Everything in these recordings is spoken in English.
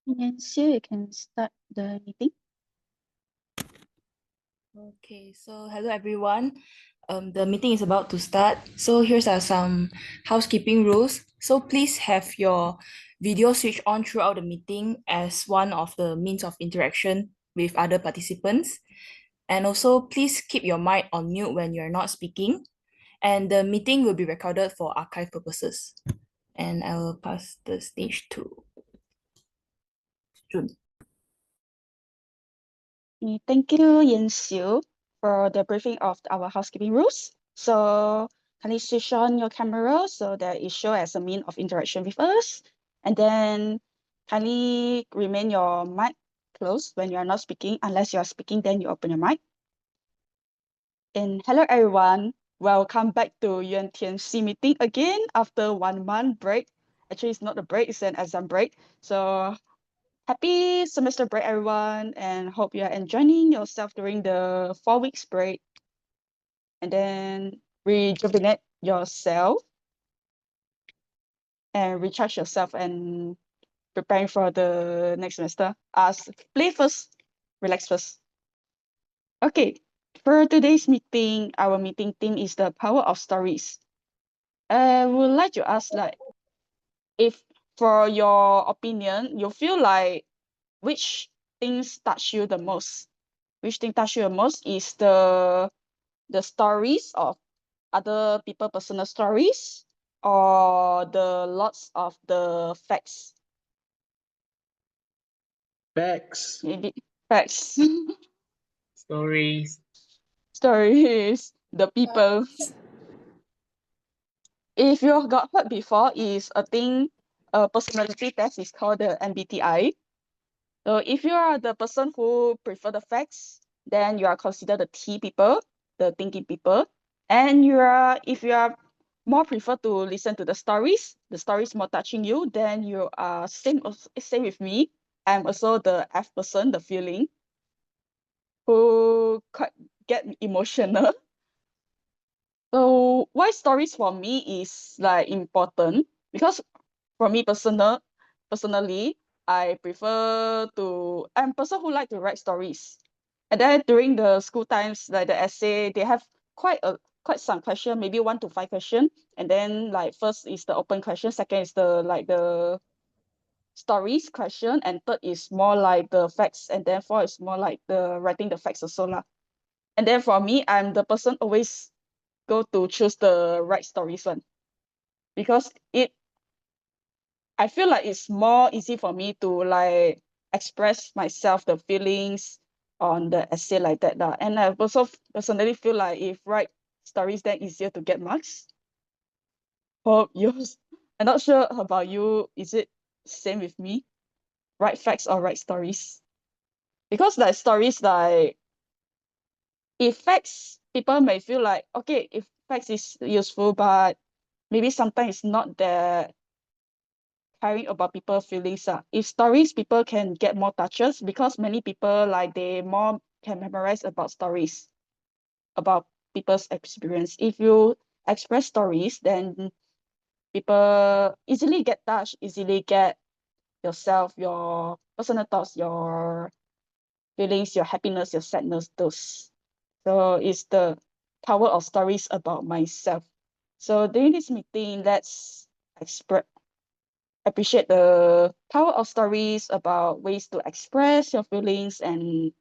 And Siew, you can start the meeting. Okay, so hello everyone. The meeting is about to start. So here's some housekeeping rules. So please have your video switched on throughout the meeting as one of the means of interaction with other participants. And also please keep your mic on mute when you're not speaking. And the meeting will be recorded for archive purposes. And I will pass the stage to Choon. Thank you, Yen Xiu, for the briefing of our housekeeping rules. So kindly switch on your camera so that it shows as a mean of interaction with us. And then kindly remain your mic closed when you are not speaking. Unless you are speaking, then you open your mic. And hello, everyone. Welcome back to UMTMC meeting again after 1 month break. Actually, it's not a break, it's an exam break. So happy semester break, everyone, and hope you are enjoying yourself during the 4 weeks break. And then rejuvenate yourself and recharge yourself and preparing for the next semester. Play first, relax first. Okay, for today's meeting, our meeting theme is the power of stories. I would like to ask, like, if for your opinion, you feel like which things touch you the most? Which thing touch you the most is the stories of other people personal stories or the lots of the facts? Facts, Maybe facts. stories. Stories, the people. If you got heard before, is a thing, a personality test is called the MBTI. So if you are the person who prefer the facts, then you are considered the T people, the thinking people. And if you are more prefer to listen to the stories more touching you, then you are same with me. I'm also the F person, the feeling, who quite get emotional. So why stories for me is like important? Because for me personally, I'm a person who like to write stories. And then during the school times, like the essay, they have quite some question, maybe 1 to 5 question. And then like first is the open question, second is the stories question, and third is more like the facts, and then fourth is more like the writing the facts also lah. And then for me, I'm the person always go to choose the right stories one, because I feel like it's more easy for me to like express myself, the feelings on the essay like that lah. And I also personally feel like if write stories, then easier to get marks. Hope you, I'm not sure about you. Is it same with me? Write facts or write stories? Because like stories, like if facts, people may feel like, okay, if facts is useful, but maybe sometimes it's not that caring about people feelings. If stories, people can get more touches, because many people like they more can memorize about stories, about people's experience. If you express stories, then people easily get touched, easily get yourself, your personal thoughts, your feelings, your happiness, your sadness, those. So it's the power of stories about myself. So during this meeting, let's appreciate the power of stories about ways to express your feelings and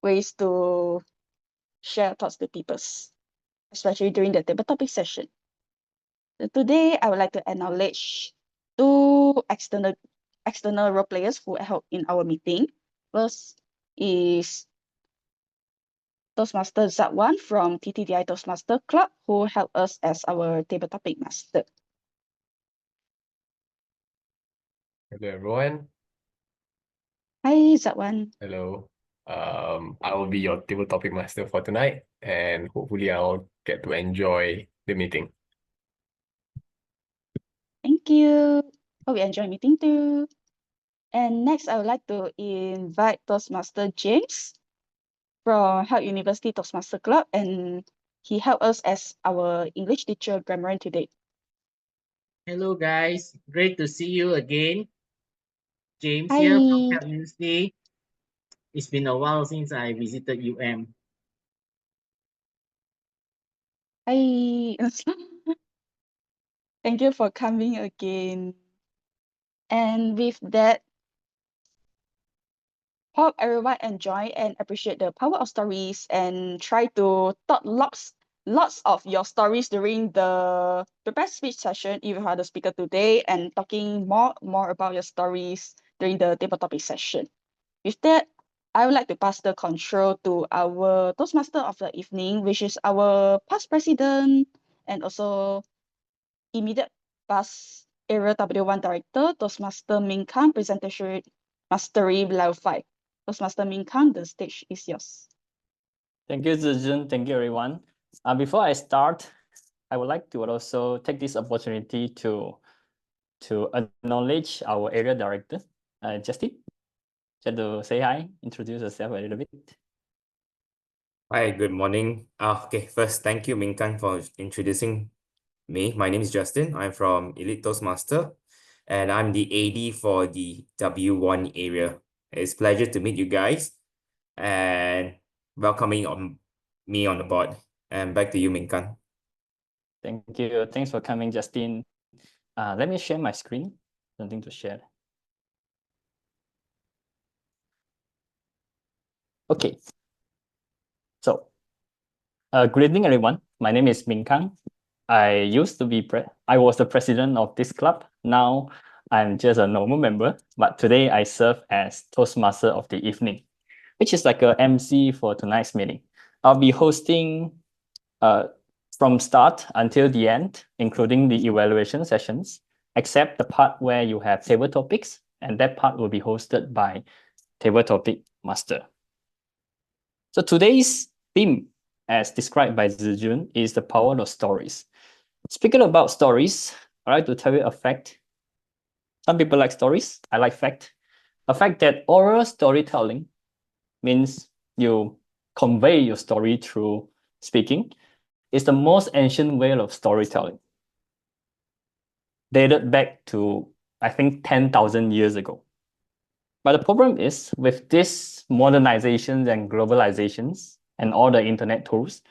ways to share thoughts to people, especially during the table topic session. So today, I would like to acknowledge two external role players who help in our meeting. First is Toastmaster Zakhwan from TTDI Toastmaster Club, who helped us as our table topic master. Hello, everyone. Hi, Zakhwan. Hello. I will be your table topic master for tonight, and hopefully I'll get to enjoy the meeting. Thank you. Hope you enjoy meeting too. And next, I would like to invite Toastmaster James from Hart University Toastmaster Club, and he helped us as our English teacher, Grammarian today. Hello guys, great to see you again. James here from Hi. Cal University. It's been a while since I visited UM. Hi. Thank you for coming again. And with that, hope everyone enjoy and appreciate the power of stories and try to talk lots of your stories during the prepared speech session if you are the speaker today and talking more about your stories during the table topic session. With that, I would like to pass the control to our Toastmaster of the evening, which is our past president and also immediate past Area W1 Director, Toastmaster Ming Kang, Presentation Mastery Level 5. Toastmaster Ming Kang, the stage is yours. Thank you, Zhi Jun. Thank you, everyone. Before I start, I would like to also take this opportunity to acknowledge our area director, Justin. Just to say hi, introduce yourself a little bit. Hi, good morning. Okay, first, thank you, Ming Kang, for introducing me. My name is Justin. I'm from Elite Toastmaster, and I'm the AD for the W1 area. It's a pleasure to meet you guys and welcoming me on the board. And back to you, Ming Kang. Thank you. Thanks for coming, Justin. Let me share my screen. Something to share. Okay. So, good evening, everyone. My name is Ming Kang. I was the president of this club. Now I'm just a normal member, but today I serve as Toastmaster of the evening, which is like a MC for tonight's meeting. I'll be hosting from start until the end, including the evaluation sessions, except the part where you have table topics, and that part will be hosted by table topic master. So today's theme, as described by Zhi Jun, is the power of stories. Speaking about stories, I'd like to tell you a fact. Some people like stories. I like fact. A fact that oral storytelling means you convey your story through speaking is the most ancient way of storytelling, dated back to, I think, 10,000 years ago. But the problem is, with this modernizations and globalizations and all the internet tools,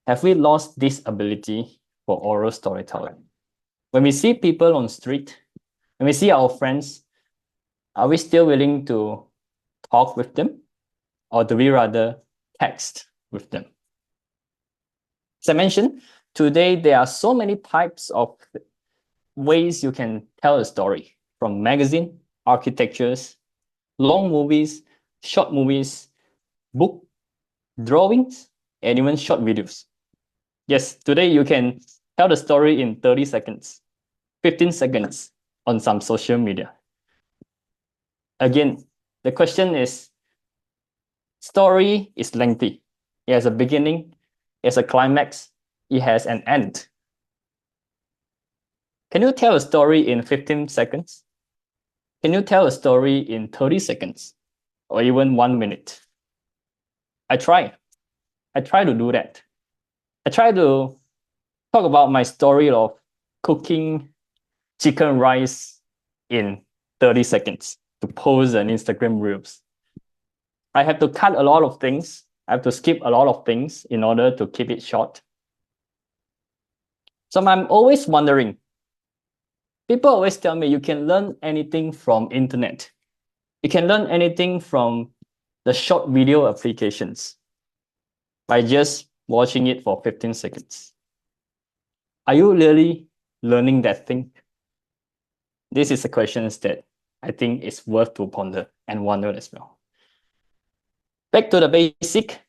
have we lost this ability for oral storytelling? When we see people on street, when we see our friends, are we still willing to talk with them? Or do we rather text with them? As I mentioned, today there are so many types of ways you can tell a story, from magazine, architectures, long movies, short movies, book, drawings, and even short videos. Yes, today you can tell the story in 30 seconds, 15 seconds on some social media. Again, the question is, story is lengthy. It has a beginning, it has a climax, it has an end. Can you tell a story in 15 seconds? Can you tell a story in 30 seconds or even 1 minute? I try to do that. I try to talk about my story of cooking chicken rice in 30 seconds to post an Instagram Reels. I have to cut a lot of things. I have to skip a lot of things in order to keep it short. So I'm always wondering, people always tell me you can learn anything from internet. You can learn anything from the short video applications by just watching it for 15 seconds. Are you really learning that thing? This is a question that I think is worth to ponder and wonder as well. Back to the basic.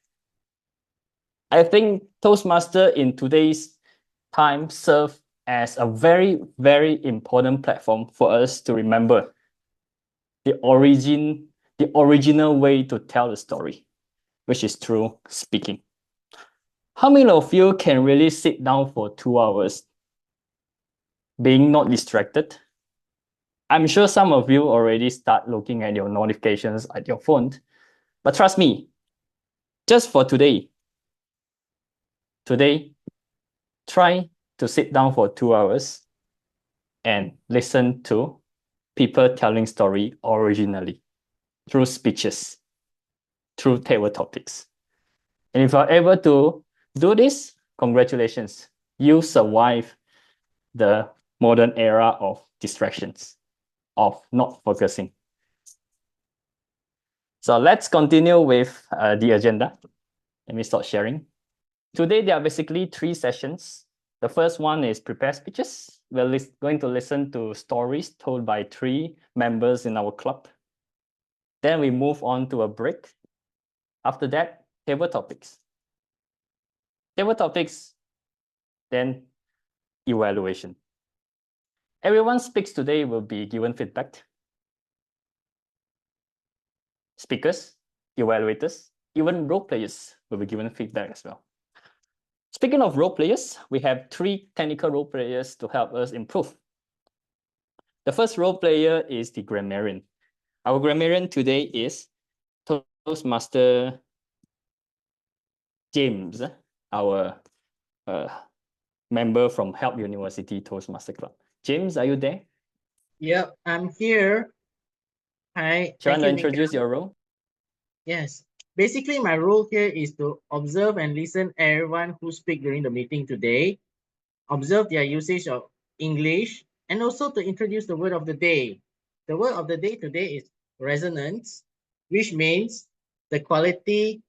I think Toastmaster in today's time serve as a very, very important platform for us to remember the original way to tell the story, which is through speaking. How many of you can really sit down for 2 hours being not distracted? I'm sure some of you already start looking at your notifications at your phone, but trust me, just for today, try to sit down for 2 hours and listen to people telling story originally through speeches, through table topics. And if you're able to do this, congratulations, you survive the modern era of distractions, of not focusing. So let's continue with the agenda. Let me start sharing. Today, there are basically 3 sessions. The first one is prepare speeches. We're going to listen to stories told by 3 members in our club. Then we move on to a break. After that, table topics. Table topics, then evaluation. Everyone speaks today will be given feedback. Speakers, evaluators, even role players will be given feedback as well. Speaking of role players, we have 3 technical role players to help us improve. The first role player is the grammarian. Our grammarian today is Toastmaster James, our member from Help University Toastmaster Club. James, are you there? Yep, I'm here. Hi. Do you want to Ming introduce Kang. your role? Yes. Basically, my role here is to observe and listen everyone who speak during the meeting today, observe their usage of English, and also to introduce the word of the day. The word of the day today is resonance, which means the quality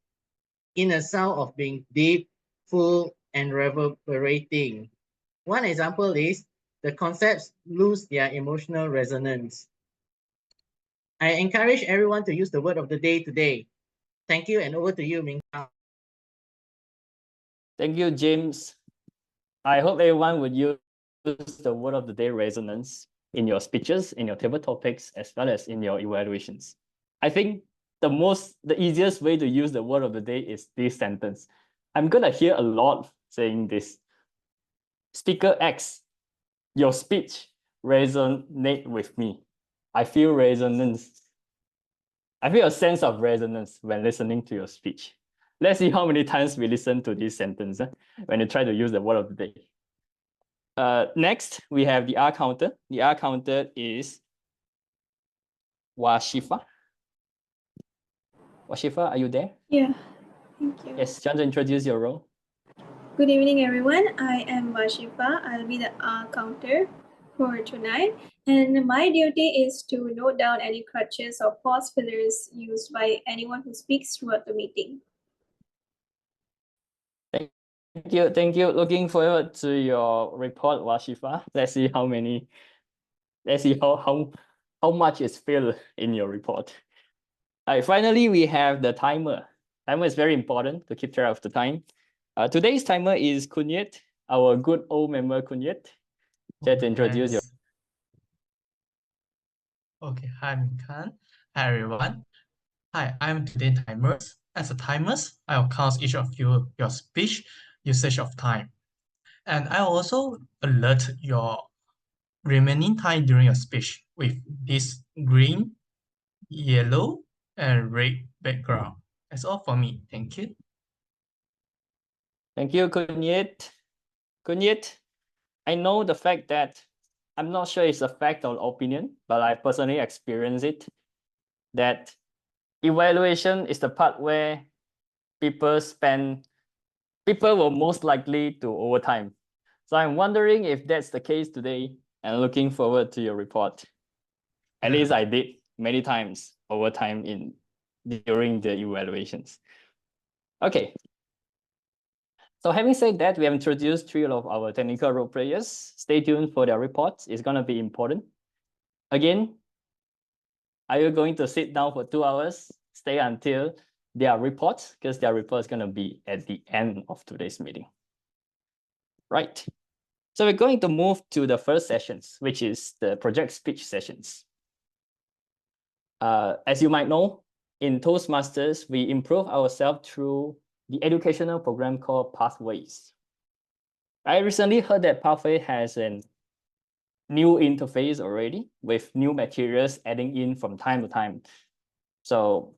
in a sound of being deep, full, and reverberating. One example is the concepts lose their emotional resonance. I encourage everyone to use the word of the day today. Thank you, and over to you, Ming Kang. Thank you, James. I hope everyone would use the word of the day resonance in your speeches, in your table topics, as well as in your evaluations. I think the easiest way to use the word of the day is this sentence. I'm gonna hear a lot saying this. Speaker X, your speech resonate with me. I feel resonance. I feel a sense of resonance when listening to your speech. Let's see how many times we listen to this sentence when you try to use the word of the day. Next, we have the R counter. The R counter is Vashifah. Vashifah, are you there? Yeah, thank you. Yes, do you want to introduce your role? Good evening, everyone. I am Vashifah. I'll be the counter for tonight. And my duty is to note down any crutches or pause fillers used by anyone who speaks throughout the meeting. Thank you. Looking forward to your report, Vashifah. Let's see how much is filled in your report. All right, finally, we have the timer. Timer is very important to keep track of the time. Today's timer is Koon, our good old member Koon. Just to introduce your. Okay, hi Ming Kang. Hi everyone. Hi, I'm today timers. As a timers, I'll count each of your speech usage of time. And I'll also alert your remaining time during your speech with this green, yellow, and red background. That's all for me. Thank you. Thank you, Koon. Koon, I know the fact that I'm not sure it's a fact or opinion, but I personally experienced it, that evaluation is the part where people were most likely to overtime. So I'm wondering if that's the case today, and looking forward to your report. At least I did many times overtime during the evaluations. Okay. So having said that, we have introduced 3 of our technical role players. Stay tuned for their reports. It's going to be important. Again, are you going to sit down for 2 hours, stay until their reports? Because their report is going to be at the end of today's meeting. Right. So we're going to move to the first sessions, which is the project speech sessions. As you might know, in Toastmasters, we improve ourselves through the educational program called Pathways. I recently heard that Pathway has a new interface already with new materials adding in from time to time. So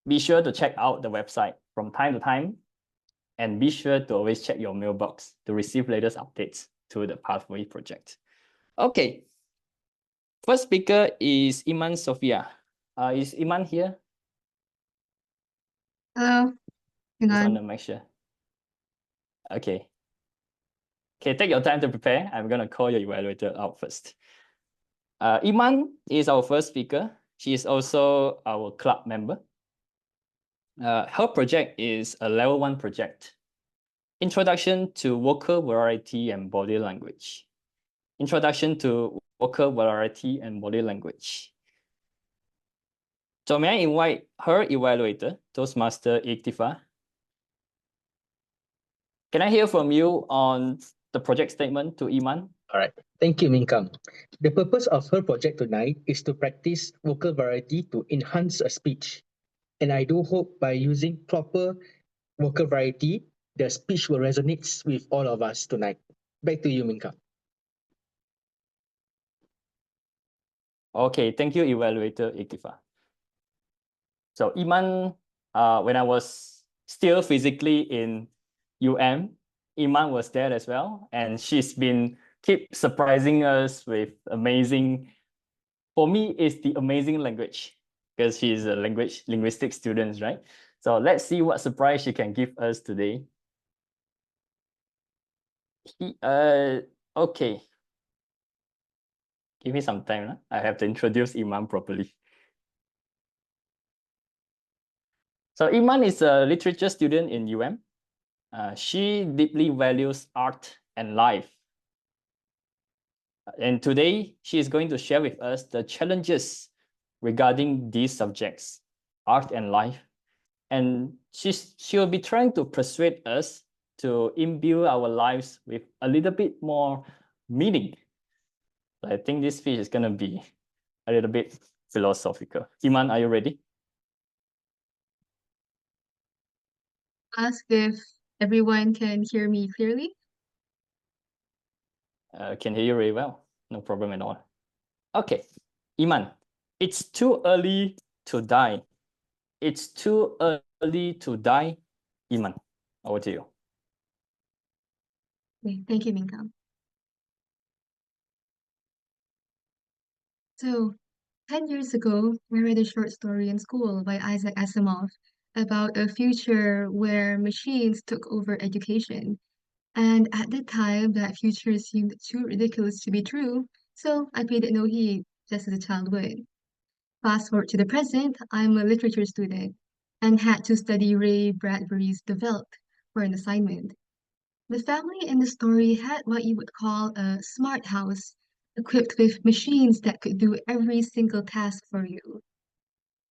be sure to check out the website from time to time, and be sure to always check your mailbox to receive latest updates to the Pathway project. Okay. first speaker is Iman Sofea. Is Iman here? Hello. Hang Just want on. to make sure. Okay. Okay, take your time to prepare. I'm gonna call your evaluator out first. Iman is our first speaker. She is also our club member. Her project is a level 1 project. Introduction to vocal variety and body language. Introduction to vocal variety and body language. So may I invite her evaluator, Toastmaster Ikhtifar? Can I hear from you on the project statement to Iman? All right. Thank you, Ming Kang. The purpose of her project tonight is to practice vocal variety to enhance a speech. And I do hope by using proper vocal variety, the speech will resonate with all of us tonight. Back to you, Ming Kang. Okay, thank you, Evaluator Ikhtifar. So Iman, when I was still physically in Iman was there as well, and she's been keep surprising us with amazing, for me, it's the amazing language, because she's a linguistic student, right? So let's see what surprise she can give us today. Okay. Give me some time. Huh? I have to introduce Iman properly. So Iman is a literature student in She deeply values art and life. And today, she is going to share with us the challenges regarding these subjects, art and life. And she will be trying to persuade us to imbue our lives with a little bit more meaning. I think this speech is going to be a little bit philosophical. Iman, are you ready? Ask if everyone can hear me clearly. Can hear you very well. No problem at all. Okay, Iman, it's too early to die. It's too early to die. Iman, over to you. Okay, thank you, Ming Kang. So, 10 years ago, I read a short story in school by Isaac Asimov about a future where machines took over education. And at the time, that future seemed too ridiculous to be true, so I paid it no heed, just as a child would. Fast forward to the present, I'm a literature student and had to study Ray Bradbury's The Veldt for an assignment. The family in the story had what you would call a smart house, equipped with machines that could do every single task for you.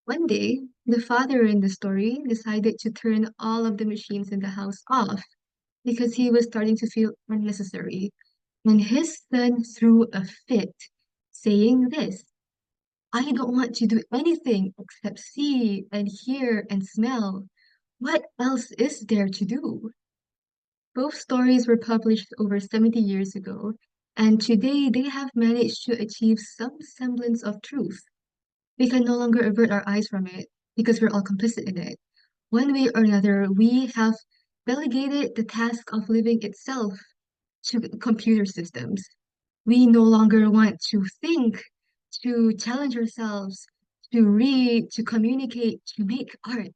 One day, the father in the story decided to turn all of the machines in the house off because he was starting to feel unnecessary. And his son threw a fit, saying this: I don't want to do anything except see and hear and smell. What else is there to do? Both stories were published over 70 years ago, and today they have managed to achieve some semblance of truth. We can no longer avert our eyes from it because we're all complicit in it. One way or another, we have delegated the task of living itself to computer systems. We no longer want to think, to challenge ourselves, to read, to communicate, to make art.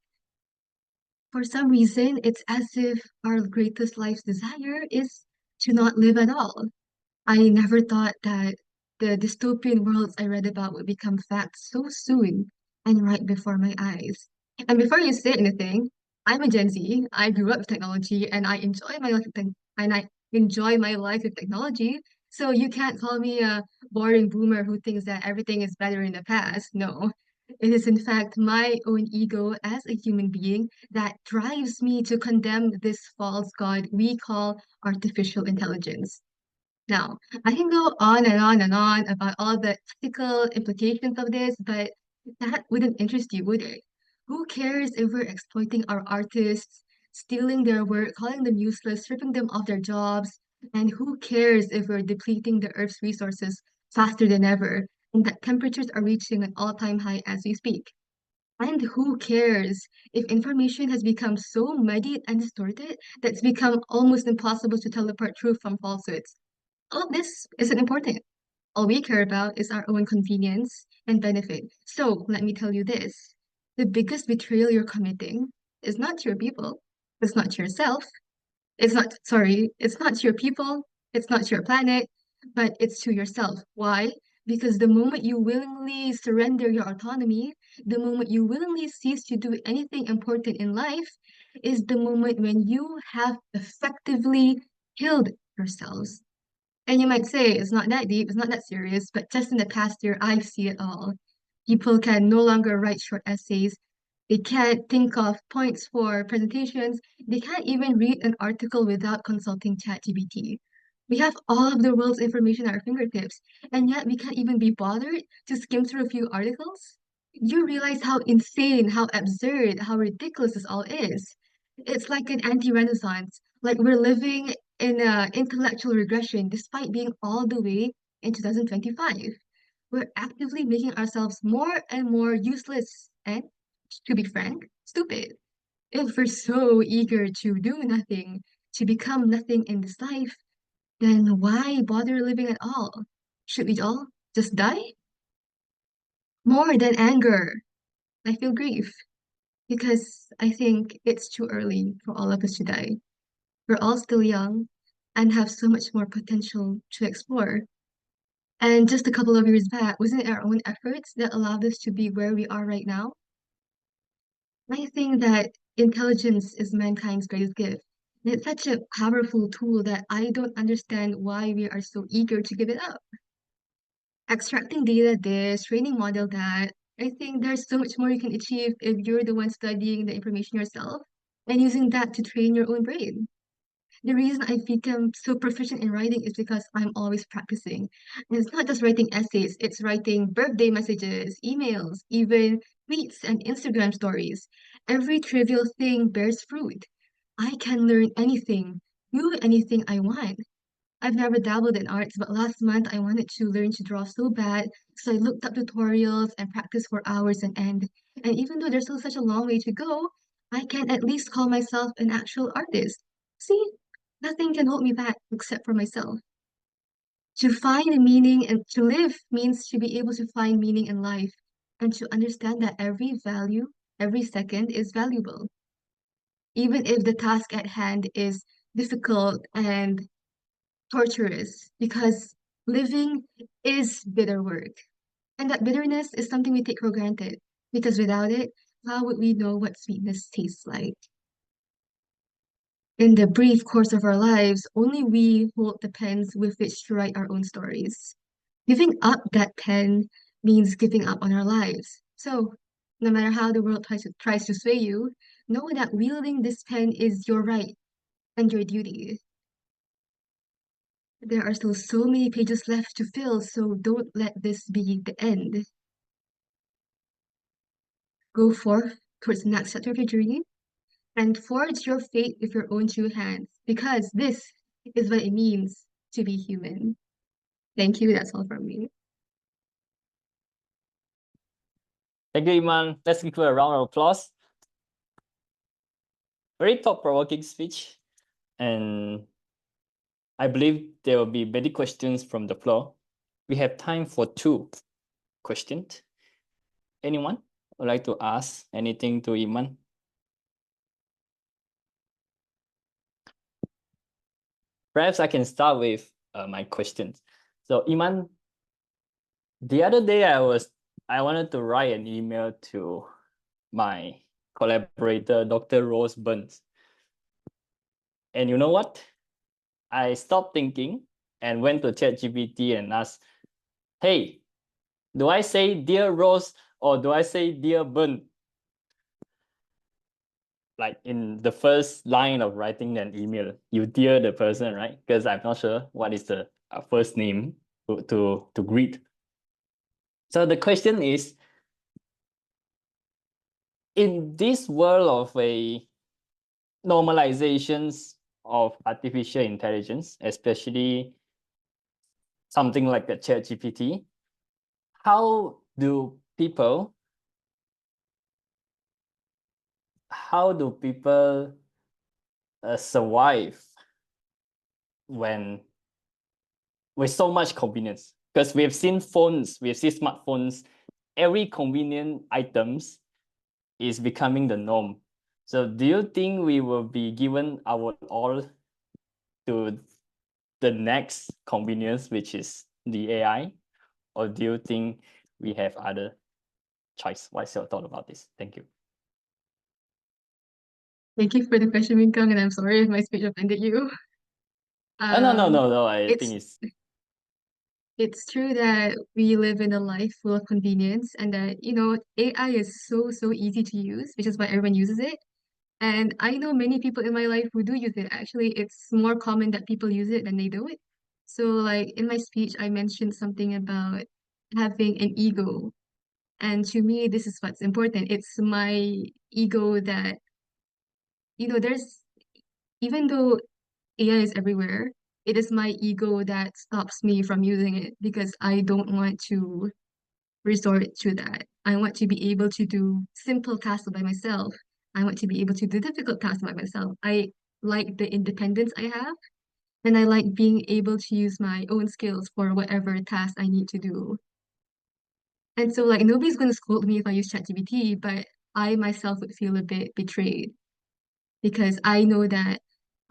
For some reason, it's as if our greatest life's desire is to not live at all. I never thought that the dystopian worlds I read about would become facts so soon and right before my eyes. And before you say anything, I'm a Gen Z. I grew up with technology and I enjoy my life with technology. So you can't call me a boring boomer who thinks that everything is better in the past. No. It is in fact my own ego as a human being that drives me to condemn this false god we call artificial intelligence. Now, I can go on and on and on about all the ethical implications of this, but that wouldn't interest you, would it? Who cares if we're exploiting our artists, stealing their work, calling them useless, stripping them of their jobs? And who cares if we're depleting the Earth's resources faster than ever, and that temperatures are reaching an all-time high as we speak? And who cares if information has become so muddied and distorted that it's become almost impossible to tell apart truth from falsehoods? All of this isn't important. All we care about is our own convenience and benefit. So let me tell you this. The biggest betrayal you're committing is not to your people, it's not to yourself, it's not to your people, it's not to your planet, but it's to yourself. Why? Because the moment you willingly surrender your autonomy, the moment you willingly cease to do anything important in life, is the moment when you have effectively killed yourselves. And you might say it's not that deep, it's not that serious, but just in the past year, I see it all. People can no longer write short essays. They can't think of points for presentations. They can't even read an article without consulting ChatGPT. We have all of the world's information at our fingertips, and yet we can't even be bothered to skim through a few articles. You realize how insane, how absurd, how ridiculous this all is. It's like an anti-Renaissance, like we're living in a intellectual regression despite being all the way in 2025. We're actively making ourselves more and more useless and, to be frank, stupid. If we're so eager to do nothing, to become nothing in this life, then why bother living at all? Should we all just die? More than anger, I feel grief because I think it's too early for all of us to die. We're all still young and have so much more potential to explore. And just a couple of years back, wasn't it our own efforts that allowed us to be where we are right now? I think that intelligence is mankind's greatest gift. And it's such a powerful tool that I don't understand why we are so eager to give it up. Extracting data this, training model that, I think there's so much more you can achieve if you're the one studying the information yourself and using that to train your own brain. The reason I've become so proficient in writing is because I'm always practicing. And it's not just writing essays, it's writing birthday messages, emails, even tweets and Instagram stories. Every trivial thing bears fruit. I can learn anything, do anything I want. I've never dabbled in arts, but last month I wanted to learn to draw so bad, so I looked up tutorials and practiced for hours on end. And even though there's still such a long way to go, I can at least call myself an actual artist. See, nothing can hold me back except for myself. To find meaning and to live means to be able to find meaning in life and to understand that every second is valuable. Even if the task at hand is difficult and torturous, because living is bitter work. And that bitterness is something we take for granted, because without it, how would we know what sweetness tastes like? In the brief course of our lives, only we hold the pens with which to write our own stories. Giving up that pen means giving up on our lives. So, no matter how the world tries to sway you, know that wielding this pen is your right and your duty. There are still so many pages left to fill, so don't let this be the end. Go forth towards the next chapter of your journey and forge your fate with your own two hands, because this is what it means to be human. Thank you. That's all from me. Thank you, Iman. Let's give her a round of applause. Very thought-provoking speech. And I believe there will be many questions from the floor. We have time for 2 questions. Anyone would like to ask anything to Iman? Perhaps I can start with my questions. So Iman, the other day I wanted to write an email to my collaborator, Dr. Rose Burns. And you know what? I stopped thinking and went to ChatGPT and asked, hey, do I say dear Rose or do I say dear Burn? Like in the first line of writing an email, you dear the person, right? Because I'm not sure what is the first name to greet. So the question is, in this world of a normalizations of artificial intelligence, especially something like a ChatGPT, how do people survive when with so much convenience? Because we've seen phones, we've seen smartphones, every convenient items is becoming the norm. So do you think we will be given our all to the next convenience, which is the AI? Or do you think we have other choice? What's your thought about this? Thank you. Thank you for the question, Ming Kang, and I'm sorry if my speech offended you. No. I think It's true that we live in a life full of convenience and that, AI is so easy to use, which is why everyone uses it. And I know many people in my life who do use it. Actually, it's more common that people use it than they do it. So, like in my speech, I mentioned something about having an ego. And to me, this is what's important. It's my ego that, even though AI is everywhere, it is my ego that stops me from using it because I don't want to resort to that. I want to be able to do simple tasks by myself. I want to be able to do difficult tasks by myself. I like the independence I have, and I like being able to use my own skills for whatever task I need to do. And so, like, nobody's going to scold me if I use ChatGPT, but I myself would feel a bit betrayed because I know that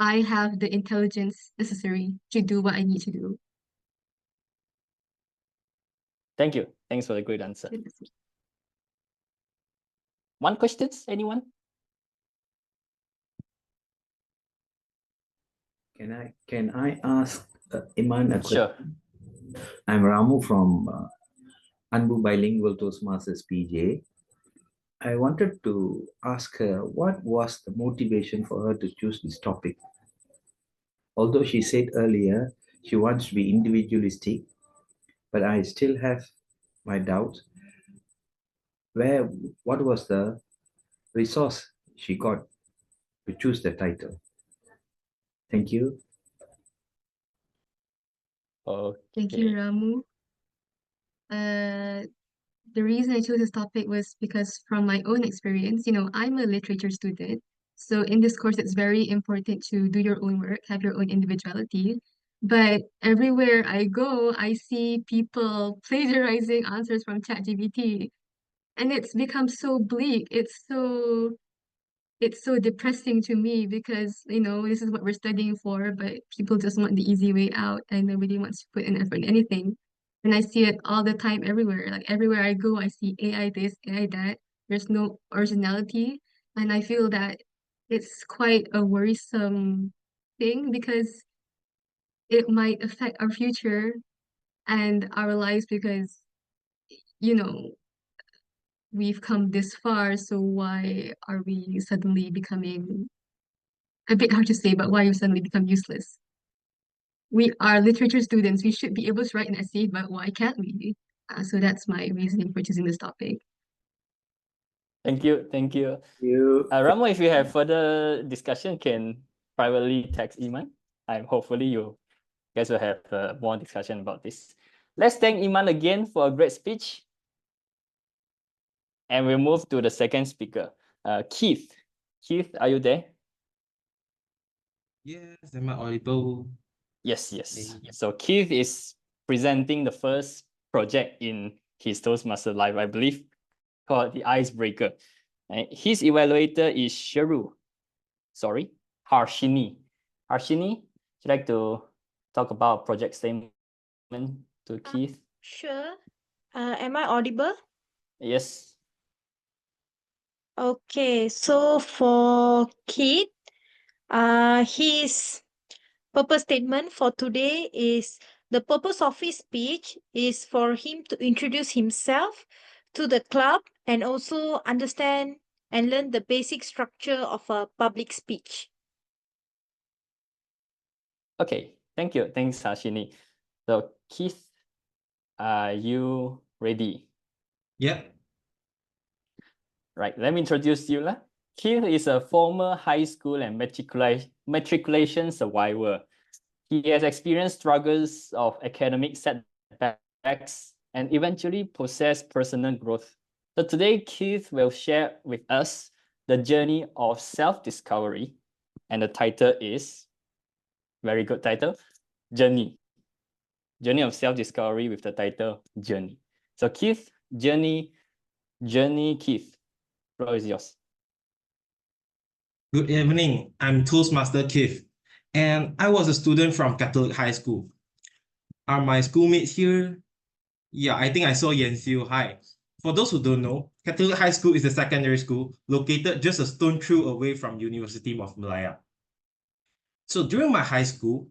I have the intelligence necessary to do what I need to do. Thank you. Thanks for the great answer. One questions, anyone? Can I ask Iman a Sure. question? I'm Ramoo from Anbu Bilingual Toastmasters PJ. I wanted to ask her what was the motivation for her to choose this topic. Although she said earlier she wants to be individualistic, but I still have my doubts. What was the resource she got to choose the title? Thank you. Thank you, Ramoo. The reason I chose this topic was because from my own experience, I'm a literature student. So in this course, it's very important to do your own work, have your own individuality. But everywhere I go, I see people plagiarizing answers from ChatGPT. And it's become so bleak. It's so depressing to me because, this is what we're studying for, but people just want the easy way out and nobody wants to put in effort in anything. And I see it all the time everywhere. Like everywhere I go, I see AI this, AI that. There's no originality. And I feel that it's quite a worrisome thing because it might affect our future and our lives because, you know, we've come this far, so why are we suddenly becoming a bit hard to say, but why you suddenly become useless? We are literature students. We should be able to write an essay, but why can't we? So that's my reasoning for choosing this topic. Thank you. You. Ramoo, if you have further discussion, can privately text Iman. Hopefully you guys will have more discussion about this. Let's thank Iman again for a great speech. And we'll move to the second speaker, Keith. Keith, are you there? Yes, am I audible? Yes. So Keith is presenting the first project in his Toastmaster Live, I believe, called the Icebreaker. His evaluator is Sherru. Harshini. Harshini, would you like to talk about project statement to Keith? Sure. Am I audible? Yes. Okay, so for Keith, his purpose statement for today is the purpose of his speech is for him to introduce himself to the club and also understand and learn the basic structure of a public speech. Okay, thank you. Thanks, Harshini. So Keith, are you ready? Yep. Right, let me introduce you. Keith is a former high school and matriculation survivor. He has experienced struggles of academic setbacks and eventually possessed personal growth. So today, Keith will share with us the journey of self-discovery, and the title is, very good title, Journey. journey of self-discovery with the title Journey. So Keith, Journey, Keith, floor is yours. Good evening. I'm Toastmaster Keith, and I was a student from Catholic High School. Are my schoolmates here? Yeah, I think I saw Siew. Hi. For those who don't know, Catholic High School is a secondary school located just a stone throw away from University of Malaya. So during my high school,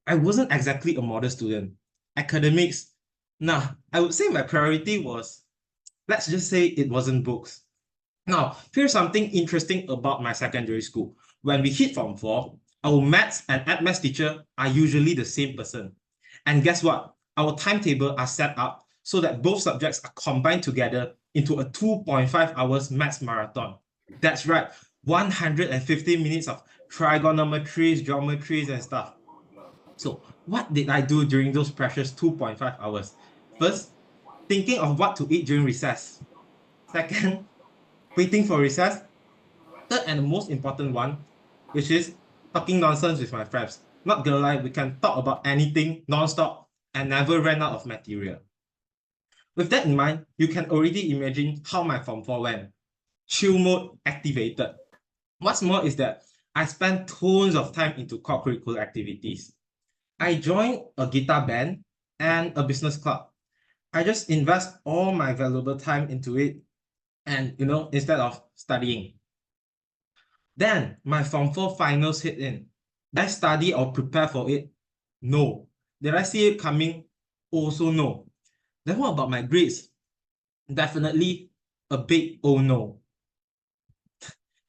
I wasn't exactly a model student. Academics, I would say my priority was, let's just say it wasn't books. Now, here's something interesting about my secondary school. When we hit Form 4, our maths and maths teacher are usually the same person. And guess what? Our timetable are set up so that both subjects are combined together into a 2.5 hours maths marathon. That's right, 150 minutes of trigonometries, geometries, and stuff. So what did I do during those precious 2.5 hours? First, thinking of what to eat during recess. Second, waiting for recess. Third, and the most important one, which is talking nonsense with my friends. Not gonna lie, we can talk about anything non-stop and never run out of material. With that in mind, you can already imagine how my Form 4 went. Chill mode activated. What's more is that I spent tons of time into co-curricular activities. I joined a guitar band and a business club. I just invest all my valuable time into it, and instead of studying. Then my Form 4 finals hit in. Did I study or prepare for it? No. Did I see it coming? Also no. Then what about my grades? Definitely a big oh no.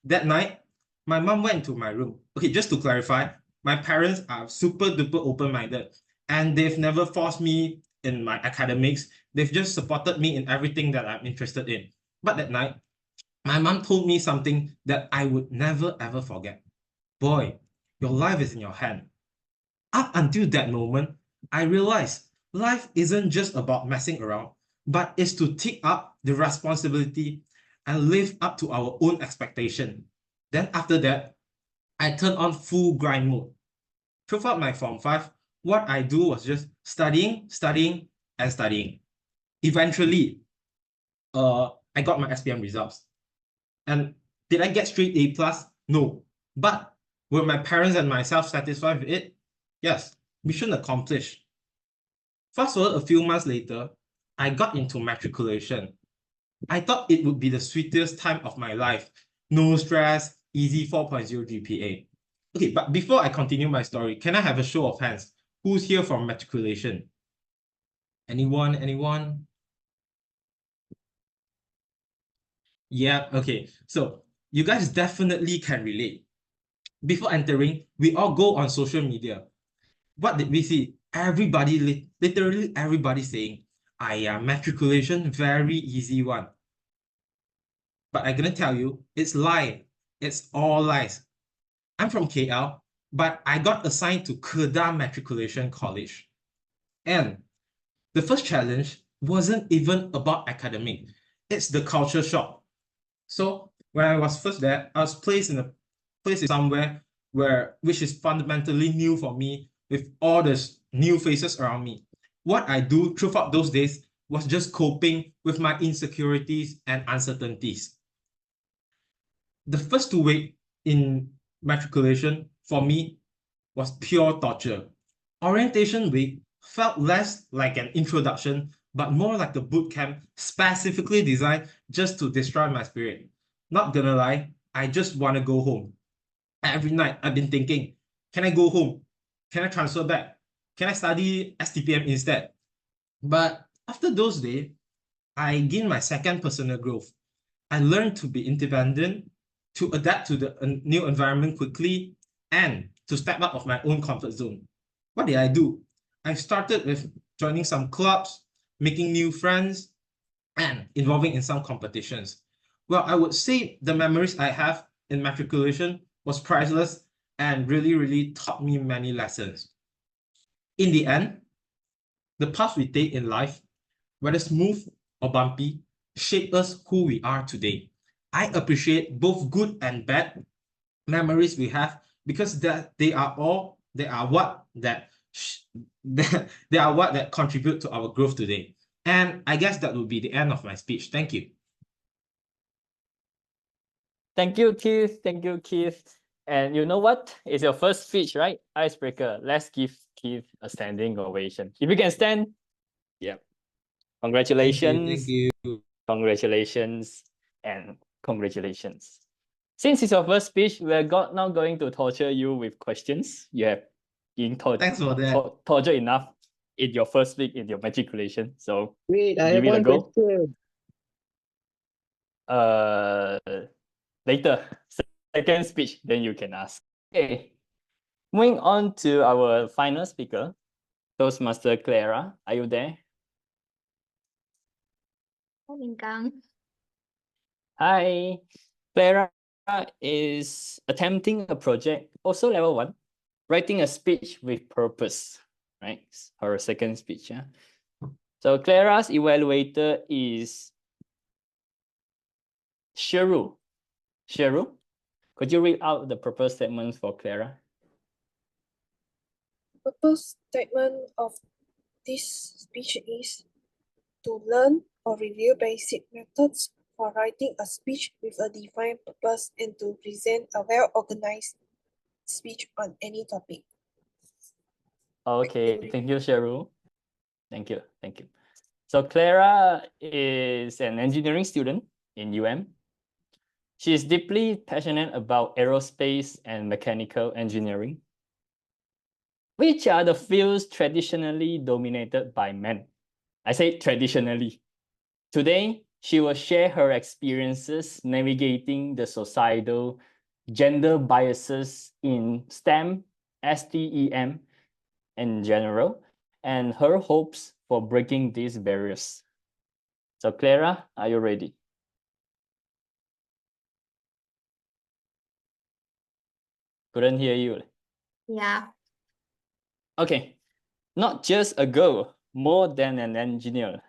That night, my mom went into my room. Okay, just to clarify, my parents are super duper open-minded, and they've never forced me in my academics. They've just supported me in everything that I'm interested in. But that night, my mom told me something that I would never ever forget. Boy, your life is in your hand. Up until that moment, I realized life isn't just about messing around, but is to take up the responsibility and live up to our own expectation. Then after that, I turned on full grind mode. Throughout my Form 5, what I do was just studying, and studying. Eventually, I got my SPM results. And did I get straight A+? No. But were my parents and myself satisfied with it? Yes, mission accomplished. Fast forward a few months later, I got into matriculation. I thought it would be the sweetest time of my life. No stress, easy 4.0 GPA. Okay, but before I continue my story, can I have a show of hands? Who's here from matriculation? Anyone? Yeah, okay. So you guys definitely can relate. Before entering, we all go on social media. What did we see? Everybody, literally everybody saying, matriculation, very easy one. But I'm gonna tell you, it's lie. It's all lies. I'm from KL, but I got assigned to Kedah Matriculation College. And the first challenge wasn't even about academic. It's the culture shock. So when I was first there, I was placed in a place somewhere which is fundamentally new for me, with all the new faces around me. What I do throughout those days was just coping with my insecurities and uncertainties. The first 2 weeks in matriculation for me was pure torture. Orientation week felt less like an introduction, but more like a boot camp specifically designed just to destroy my spirit. Not gonna lie, I just want to go home. Every night I've been thinking, can I go home? Can I transfer back? Can I study STPM instead? But after those days, I gained my second personal growth. I learned to be independent, to adapt to the new environment quickly, and to step out of my own comfort zone. What did I do? I started with joining some clubs, making new friends, and involving in some competitions. Well, I would say the memories I have in matriculation was priceless and really taught me many lessons. In the end, the path we take in life, whether smooth or bumpy, shape us who we are today. I appreciate both good and bad memories we have, because they are what that they are what that contribute to our growth today. And I guess that would be the end of my speech. Thank you. Thank you, Keith. Thank you, Keith. And you know what? It's your first speech, right? Icebreaker. Let's give Keith a standing ovation. If you can stand. Yeah. Congratulations. Thank you. Congratulations. And congratulations. Since it's your first speech, we are now going to torture you with questions. You have been Thanks for that. tortured enough in your first week in your matriculation. So Wait, I give have it a one go. question. Later, second speech, then you can ask. Okay, moving on to our final speaker, Toastmaster Clara. Are you there? Hi, Ming Kang. Hi. Clara is attempting a project, also level 1, writing a speech with purpose, right? Her second speech. Yeah. So Clara's evaluator is Sherru. Sherru, could you read out the purpose statement for Clara? Purpose statement of this speech is to learn or review basic methods for writing a speech with a defined purpose and to present a well-organized speech on any topic. Okay, thank you, Sherru. Thank you, thank you. So Clara is an engineering student in UM. She is deeply passionate about aerospace and mechanical engineering, which are the fields traditionally dominated by men. I say traditionally. Today, she will share her experiences navigating the societal gender biases in STEM, STEM in general, and her hopes for breaking these barriers. So Clara, are you ready? Couldn't hear you. Yeah. Okay, not just a girl, more than an engineer.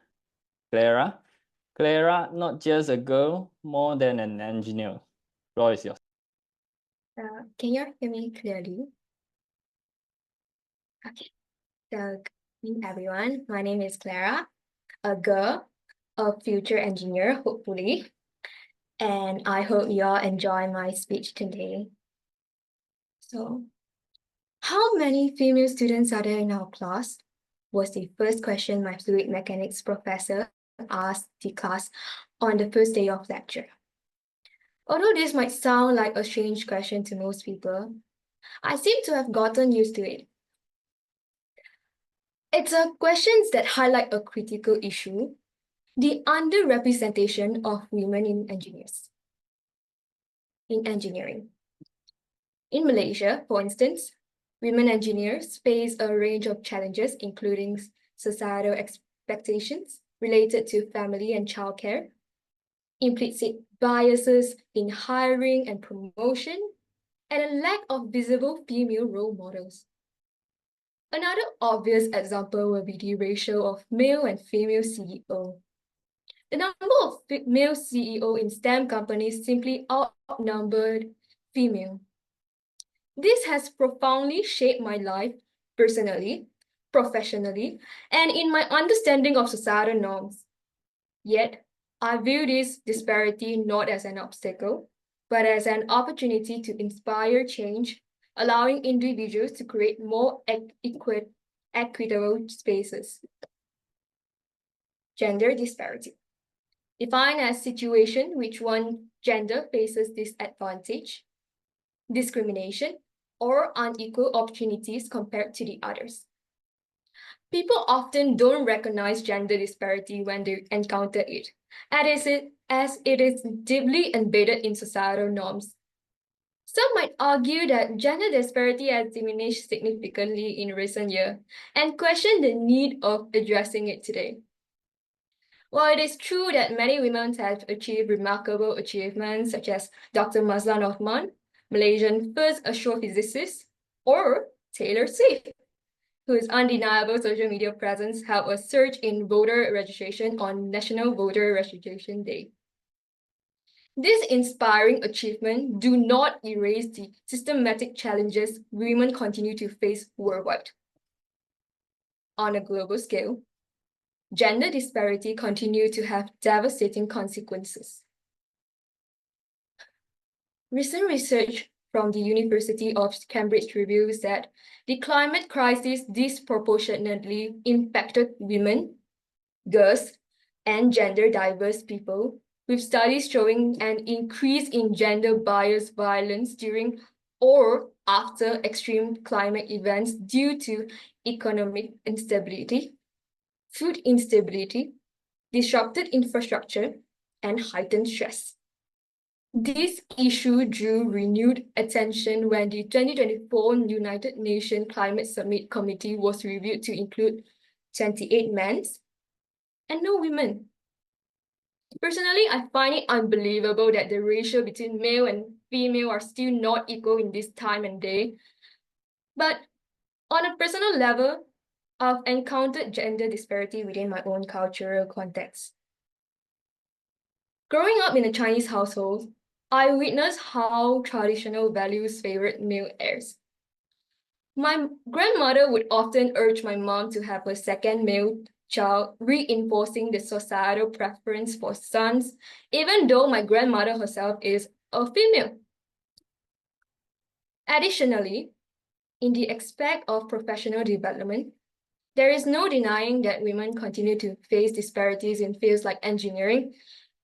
Clara, not just a girl, more than an engineer. Floor is yours. Can you hear me clearly? Okay. So, good evening, everyone. My name is Clara, a girl, a future engineer, hopefully. And I hope you all enjoy my speech today. So, how many female students are there in our class? Was the first question my fluid mechanics professor asked the class on the first day of lecture. Although this might sound like a strange question to most people, I seem to have gotten used to it. It's a questions that highlight a critical issue, the underrepresentation of women in engineering. In Malaysia, for instance, women engineers face a range of challenges, including societal expectations related to family and childcare, implicit biases in hiring and promotion, and a lack of visible female role models. Another obvious example will be the ratio of male and female CEO. The number of male CEO in STEM companies simply outnumbered female. This has profoundly shaped my life personally, professionally, and in my understanding of societal norms. Yet, I view this disparity not as an obstacle, but as an opportunity to inspire change, allowing individuals to create more equitable spaces. Gender disparity. Defined as situation which one gender faces disadvantage, discrimination, or unequal opportunities compared to the others. People often don't recognize gender disparity when they encounter it, as it is deeply embedded in societal norms. Some might argue that gender disparity has diminished significantly in recent years and question the need of addressing it today. While it is true that many women have achieved remarkable achievements, such as Dr. Mazlan Othman, Malaysian first astrophysicist, or Taylor Swift, whose undeniable social media presence helped a surge in voter registration on National Voter Registration Day. These inspiring achievements do not erase the systematic challenges women continue to face worldwide. on a global scale, gender disparity continues to have devastating consequences. Recent research from the University of Cambridge reveals that the climate crisis disproportionately impacted women, girls, and gender diverse people, with studies showing an increase in gender-biased violence during or after extreme climate events due to economic instability, food instability, disrupted infrastructure, and heightened stress. This issue drew renewed attention when the 2024 United Nations Climate Summit Committee was reviewed to include 28 men and no women. Personally, I find it unbelievable that the ratio between male and female are still not equal in this time and day. But on a personal level, I've encountered gender disparity within my own cultural context. Growing up in a Chinese household, I witnessed how traditional values favored male heirs. My grandmother would often urge my mom to have a second male child, reinforcing the societal preference for sons, even though my grandmother herself is a female. Additionally, in the aspect of professional development, there is no denying that women continue to face disparities in fields like engineering,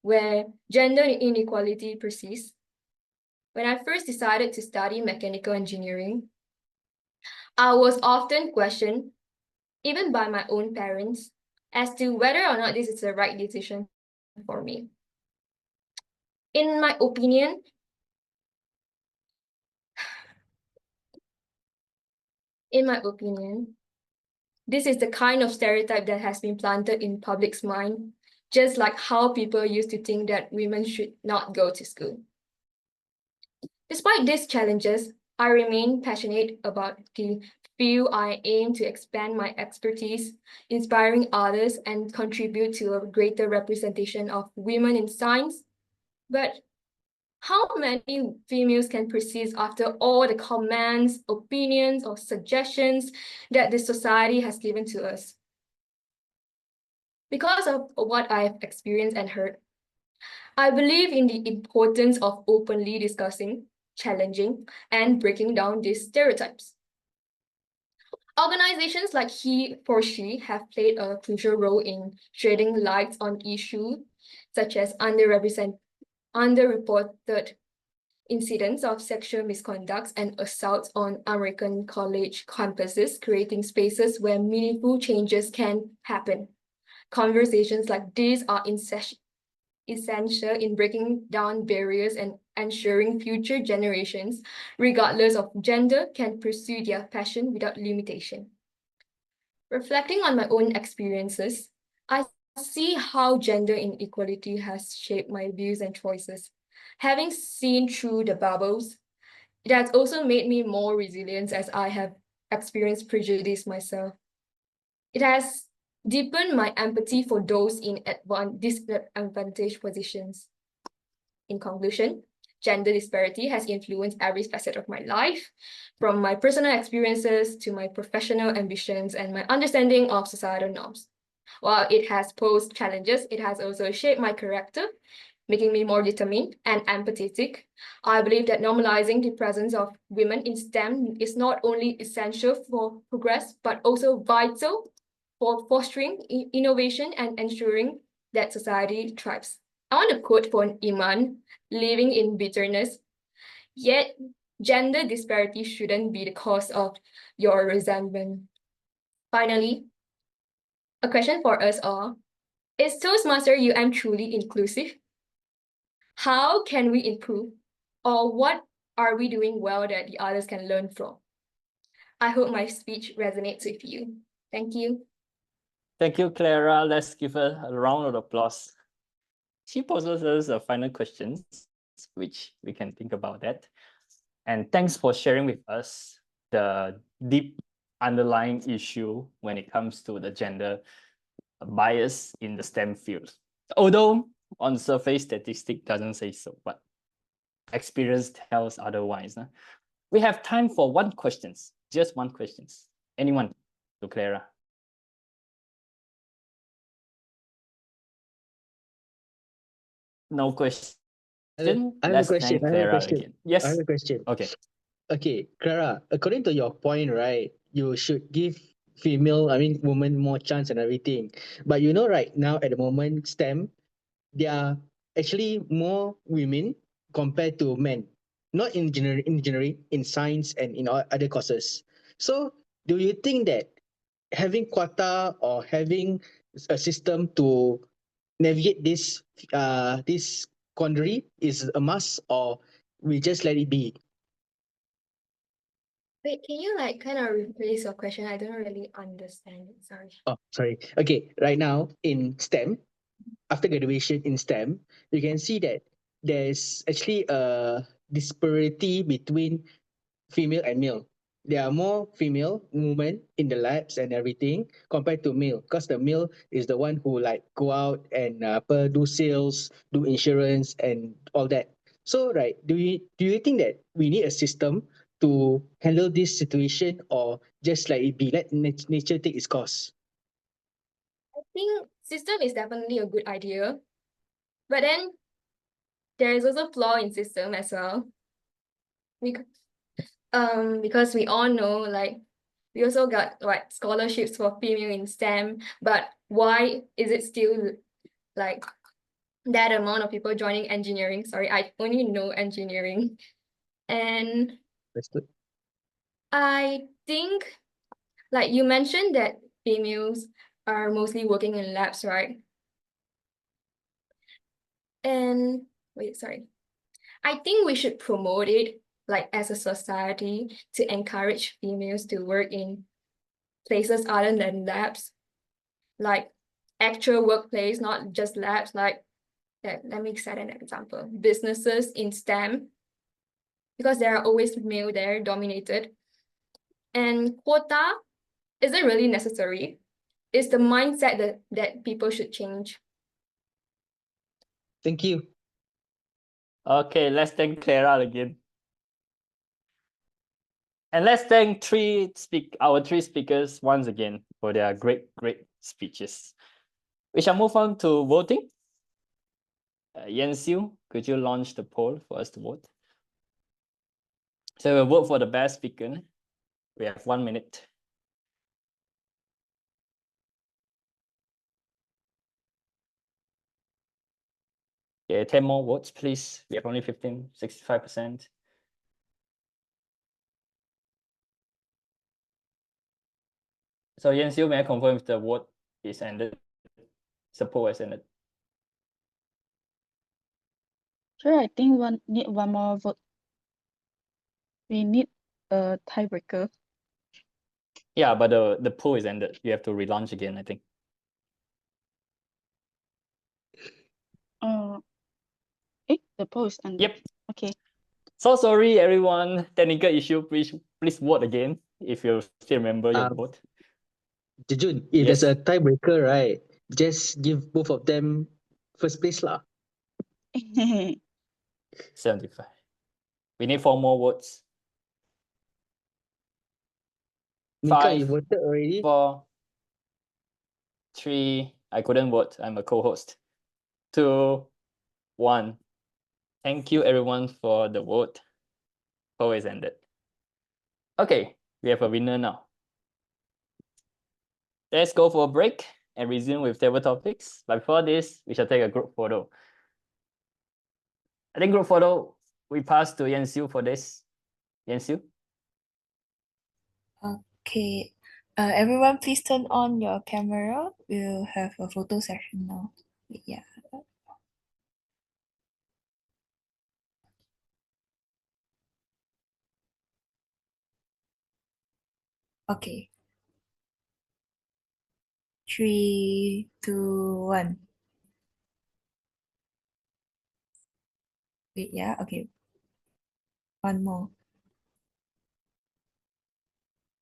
where gender inequality persists. When I first decided to study mechanical engineering, I was often questioned, even by my own parents, as to whether or not this is the right decision for me. In my opinion, this is the kind of stereotype that has been planted in public's mind, just like how people used to think that women should not go to school. Despite these challenges, I remain passionate about the field I aim to expand my expertise, inspiring others, and contribute to a greater representation of women in science. But how many females can persist after all the comments, opinions, or suggestions that the society has given to us? Because of what I have experienced and heard, I believe in the importance of openly discussing, challenging, and breaking down these stereotypes. Organizations like He for She have played a crucial role in shedding light on issues such as underreported incidents of sexual misconduct and assaults on American college campuses, creating spaces where meaningful changes can happen. Conversations like these are essential in breaking down barriers and ensuring future generations, regardless of gender, can pursue their passion without limitation. Reflecting on my own experiences, I see how gender inequality has shaped my views and choices. Having seen through the bubbles, it has also made me more resilient as I have experienced prejudice myself. It has deepened my empathy for those in disadvantaged positions. In conclusion, gender disparity has influenced every facet of my life, from my personal experiences to my professional ambitions and my understanding of societal norms. While it has posed challenges, it has also shaped my character, making me more determined and empathetic. I believe that normalizing the presence of women in STEM is not only essential for progress, but also vital for fostering innovation and ensuring that society thrives. I want to quote from Iman, living in bitterness, yet gender disparity shouldn't be the cause of your resentment. Finally, a question for us all. Is Toastmaster UM truly inclusive? How can we improve? Or what are we doing well that the others can learn from? I hope my speech resonates with you. Thank you. Thank you, Clara. Let's give her a round of applause. She poses us a final questions, which we can think about that. And thanks for sharing with us the deep underlying issue when it comes to the gender bias in the STEM field. Although on surface statistic doesn't say so, but experience tells otherwise. We have time for one questions, just one questions. Anyone to Clara? No question. I have a Let's question. thank I have a Clara question. again. I Yes. have a question. Okay. Okay, Clara, according to your point, right, you should give women more chance and everything. But you know, right now at the moment, STEM, there are actually more women compared to men. Not in engineering, in science and in other courses. So do you think that having quota or having a system to navigate this quandary is a must, or we just let it be? Wait, can you like kind of rephrase your question? I don't really understand it. Sorry. Oh, sorry. Okay, right now in STEM, after graduation in STEM, you can see that there's actually a disparity between female and male. There are more female women in the labs and everything compared to male, because the male is the one who like go out and do sales, do insurance and all that. So right, do you think that we need a system to handle this situation, or just like it be, let nature take its course? I think system is definitely a good idea, but then there is also flaw in system as well. Because we all know like we also got like scholarships for female in STEM, but why is it still like that amount of people joining engineering? Sorry, I only know engineering. And That's good. I think like you mentioned that females are mostly working in labs, right? And wait, sorry. I think we should promote it like as a society to encourage females to work in places other than labs, like actual workplace, not just labs. Like let me set an example. Businesses in STEM, because there are always male there dominated. And quota isn't really necessary. It's the mindset that people should change. Thank you. Okay, let's thank Clara again. And let's thank our three speakers once again for their great speeches. We shall move on to voting. Siew, could you launch the poll for us to vote? So we'll vote for the best speaker. We have 1 minute. Okay, 10 more votes, please. We have only 65%. So Siew, may I confirm if the vote is ended? The poll is ended. Sure, I think need one more vote. We need a tiebreaker. Yeah, but the poll is ended. You have to relaunch again, I think. The poll is ended. Yep. Okay. So sorry, everyone. Technical issue. Please vote again if you still remember your vote. Zhi Jun, if there's a tiebreaker, right, just give both of them first place lah. 75. We need 4 more votes. Ming Kang, 5, you voted already? 4, 3. I couldn't vote. I'm a co-host. 2, 1. Thank you, everyone, for the vote. Poll is ended. Okay, we have a winner now. Let's go for a break and resume with table topics. But before this, we shall take a group photo. I think group photo, we pass to Siew for this. Siew? Okay. Everyone, please turn on your camera. We'll have a photo session now. Yeah. Okay. 3, 2, 1. Wait, yeah, okay. One more.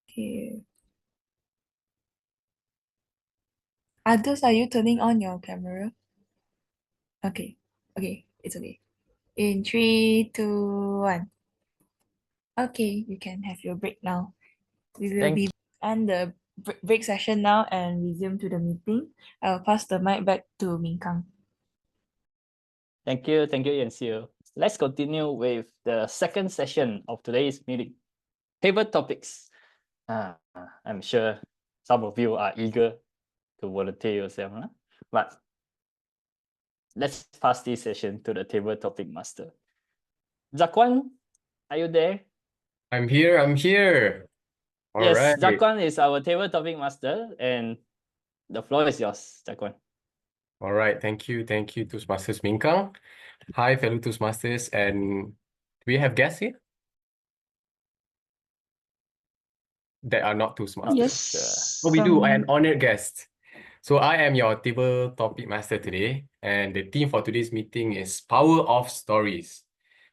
Okay. Adress, are you turning on your camera? Okay. Okay, it's okay. In 3, 2, 1. Okay, you can have your break now. We will be end the break session now and resume to the meeting. I'll pass the mic back to Ming Kang. Thank you, Siew. Let's continue with the second session of today's meeting. Table topics. I'm sure some of you are eager to volunteer yourself, huh? But let's pass this session to the table topic master. Zakhwan, are you there? I'm here. All Yes, right. Zakhwan is our table topic master, and the floor is yours, Zakhwan. All right. Thank you, Toastmasters Ming Kang. Hi, fellow Toastmasters, and do we have guests here that are not Toastmasters? Yes. Oh, we do, an honored guest. So I am your table topic master today, and the theme for today's meeting is Power of Stories.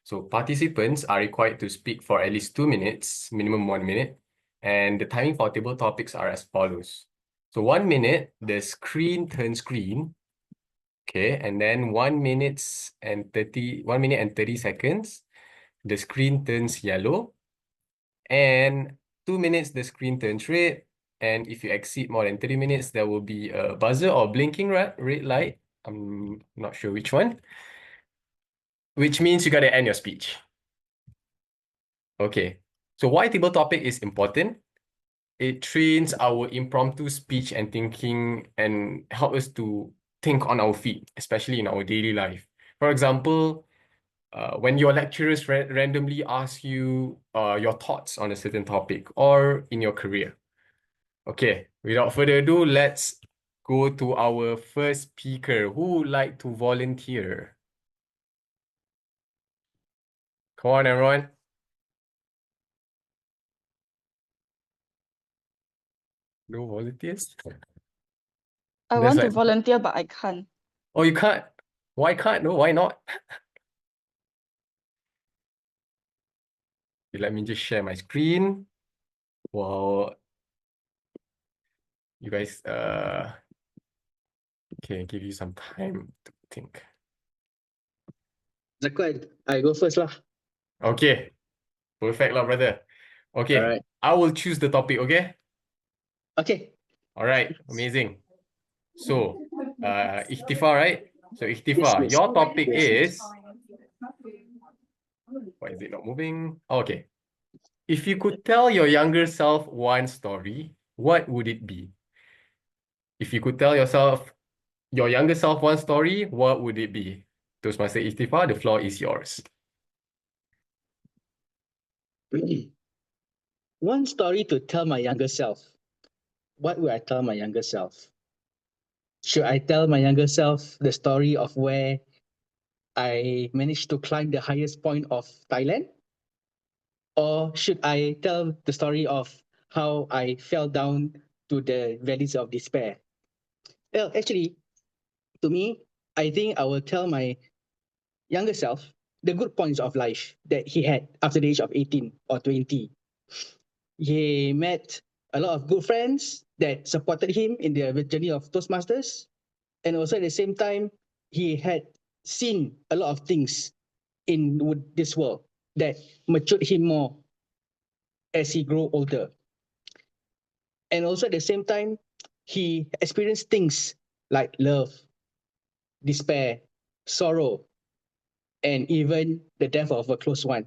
So participants are required to speak for at least 2 minutes, minimum 1 minute, and the timing for table topics are as follows. So 1 minute, the screen turns green. Okay, and then 1 minute and 30 seconds, the screen turns yellow, and 2 minutes, the screen turns red. And if you exceed more than 30 minutes, there will be a buzzer or blinking red light. I'm not sure which one, which means you got to end your speech. Okay, so why table topic is important? It trains our impromptu speech and thinking and help us to think on our feet, especially in our daily life. For example, when your lecturers randomly ask you your thoughts on a certain topic or in your career. Okay, without further ado, let's go to our first speaker. Who would like to volunteer? Come on, everyone. No volunteers? I want to volunteer, but I can't. Oh, you can't? Why can't? No, why not? Let me just share my screen while you guys okay, give you some time to think. Zakhwan, I go first lah. Okay, perfect lah, brother. Okay, Alright. I will choose the topic, okay? Okay. All right, amazing. So, Ikhtifar, right? So, Ikhtifar, Yes, your topic yes. is... Why is it not moving? Okay. If you could tell your younger self one story, what would it be? If you could tell your younger self one story, what would it be? Toastmaster Ikhtifar, the floor is yours. One story to tell my younger self. What would I tell my younger self? Should I tell my younger self the story of where I managed to climb the highest point of Thailand? Or should I tell the story of how I fell down to the valleys of despair? Well, actually, to me, I think I will tell my younger self the good points of life that he had after the age of 18 or 20. He met a lot of good friends that supported him in the journey of Toastmasters. And also at the same time, he had seen a lot of things in this world that matured him more as he grew older. And also at the same time, he experienced things like love, despair, sorrow, and even the death of a close one.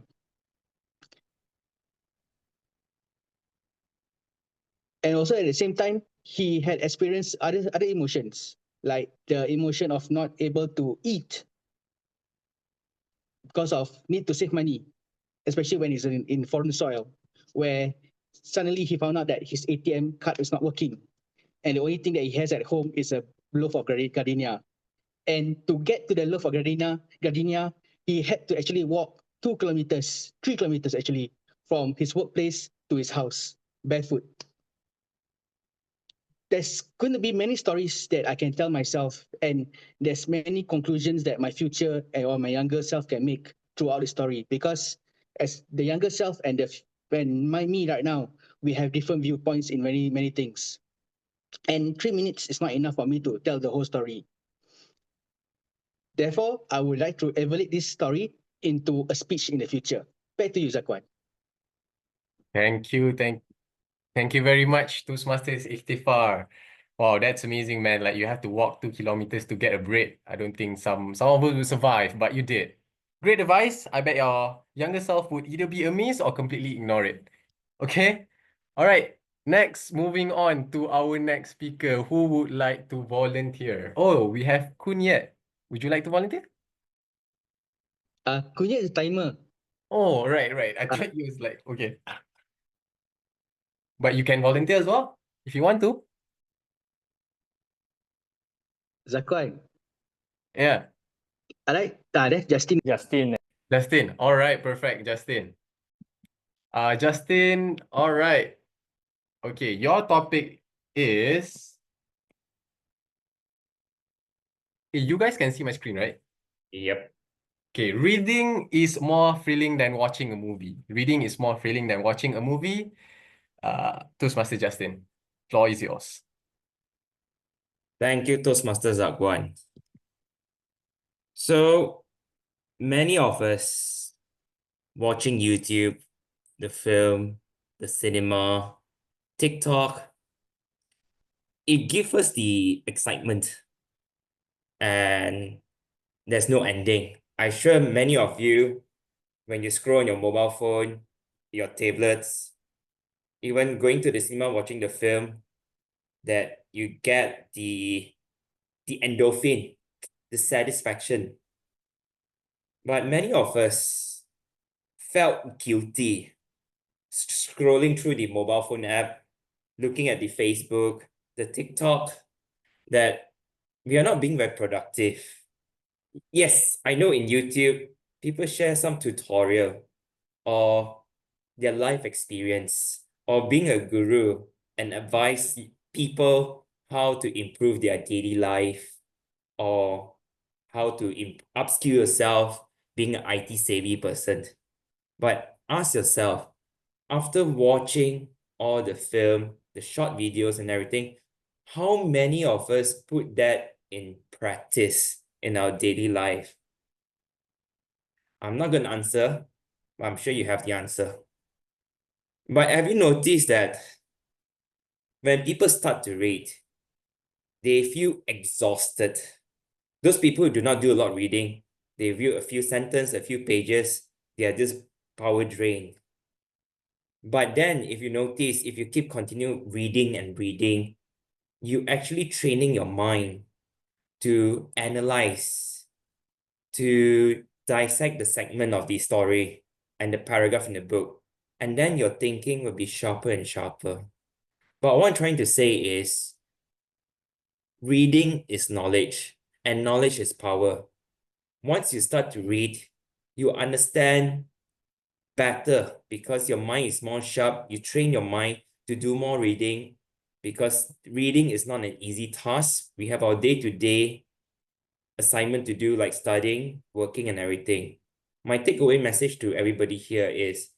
And also at the same time, he had experienced other emotions, like the emotion of not able to eat because of need to save money, especially when he's in foreign soil, where suddenly he found out that his ATM card is not working. And the only thing that he has at home is a loaf of gardenia. And to get to the loaf of gardenia, he had to actually walk 3 kilometers actually, from his workplace to his house, barefoot. There's going to be many stories that I can tell myself, and there's many conclusions that my future or my younger self can make throughout the story, because as the younger self and me right now, we have different viewpoints in many things. And 3 minutes is not enough for me to tell the whole story. Therefore, I would like to evaluate this story into a speech in the future. Back to you, Zakhwan. Thank you very much, Toastmasters Ikhtifar. Wow, that's amazing, man. Like you have to walk 2 kilometers to get a bread. I don't think some of us will survive, but you did. Great advice. I bet your younger self would either be amazed or completely ignore it. Okay? All right. Next, moving on to our next speaker. Who would like to volunteer? Oh, we have Koon Yeat. Would you like to volunteer? Koon Yeat is timer. Oh, right. I thought you was like, okay. But you can volunteer as well if you want to. Zakhwan. Yeah. Alright, that's Justin. Justin. All right, perfect. Justin. Justin, all right. Okay, your topic is. Hey, you guys can see my screen, right? Yep. Okay, reading is more thrilling than watching a movie. Reading is more thrilling than watching a movie. Toastmaster Justin, floor is yours. Thank you, Toastmaster Zakhwan. So many of us watching YouTube, the film, the cinema, TikTok, it gives us the excitement and there's no ending. I'm sure many of you, when you scroll on your mobile phone, your tablets, even going to the cinema watching the film, that you get the endorphin, the satisfaction. But many of us felt guilty scrolling through the mobile phone app, looking at the Facebook, the TikTok, that we are not being very productive. Yes, I know in YouTube, people share some tutorial or their life experience or being a guru and advise people how to improve their daily life or how to upskill yourself being an IT savvy person. But ask yourself, after watching all the film, the short videos and everything, how many of us put that in practice in our daily life? I'm not going to answer, but I'm sure you have the answer. But have you noticed that when people start to read, they feel exhausted? Those people who do not do a lot of reading, they read a few sentences, a few pages, they are just power drained. But then if you notice, if you keep continue reading and reading, you actually training your mind to analyze, to dissect the segment of the story and the paragraph in the book. And then your thinking will be sharper and sharper. But what I'm trying to say is, reading is knowledge, and knowledge is power. Once you start to read, you understand better because your mind is more sharp. You train your mind to do more reading because reading is not an easy task. We have our day-to-day assignment to do, like studying, working, and everything. My takeaway message to everybody here is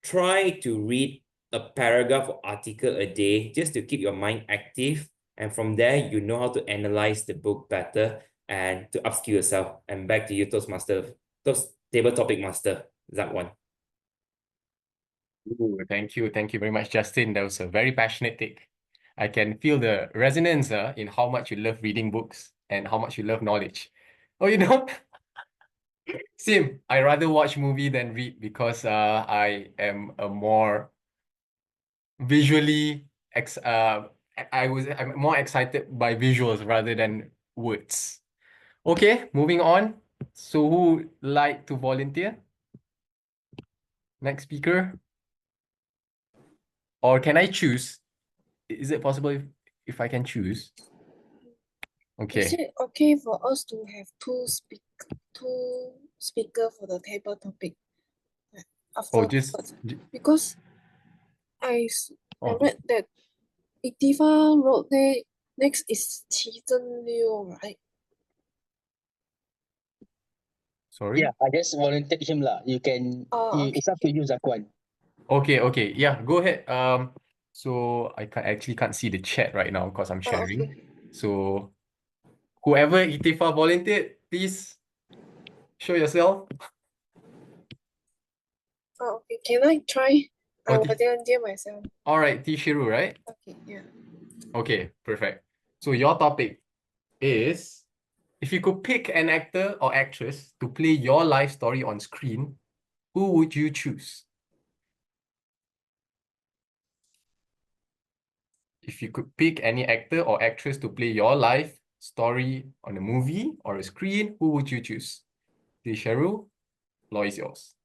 try to read a paragraph or article a day just to keep your mind active. And from there, you know how to analyze the book better and to upskill yourself. And back to you, table topic master, Zakhwan. Ooh, thank you very much, Justin. That was a very passionate take. I can feel the resonance in how much you love reading books and how much you love knowledge. Oh, you know, same. I rather watch movie than read because I am a more visually I'm more excited by visuals rather than words. Okay, moving on. So who would like to volunteer? Next speaker? Or can I choose? Is it possible if I can choose? Is Okay. it okay for us to have two speaker for the table topic after Oh, the just first? Because I oh, read that Ikhtifar wrote that next is Qi Liu, right? sorry. Yeah, I just volunteered him lah. You can, Oh, it's up to you, Zakhwan. Okay. Yeah, go ahead. So I actually can't see the chat right now because I'm sharing. okay. So whoever Ikhtifar volunteered, please show yourself. Oh, okay. Can I try? I Oh, will volunteer myself. all right, Sherru, right? Okay, yeah. Okay, perfect. So your topic is, if you could pick an actor or actress to play your life story on screen, who would you choose? If you could pick any actor or actress to play your life story on a movie or a screen, who would you choose? Sherru, floor is yours.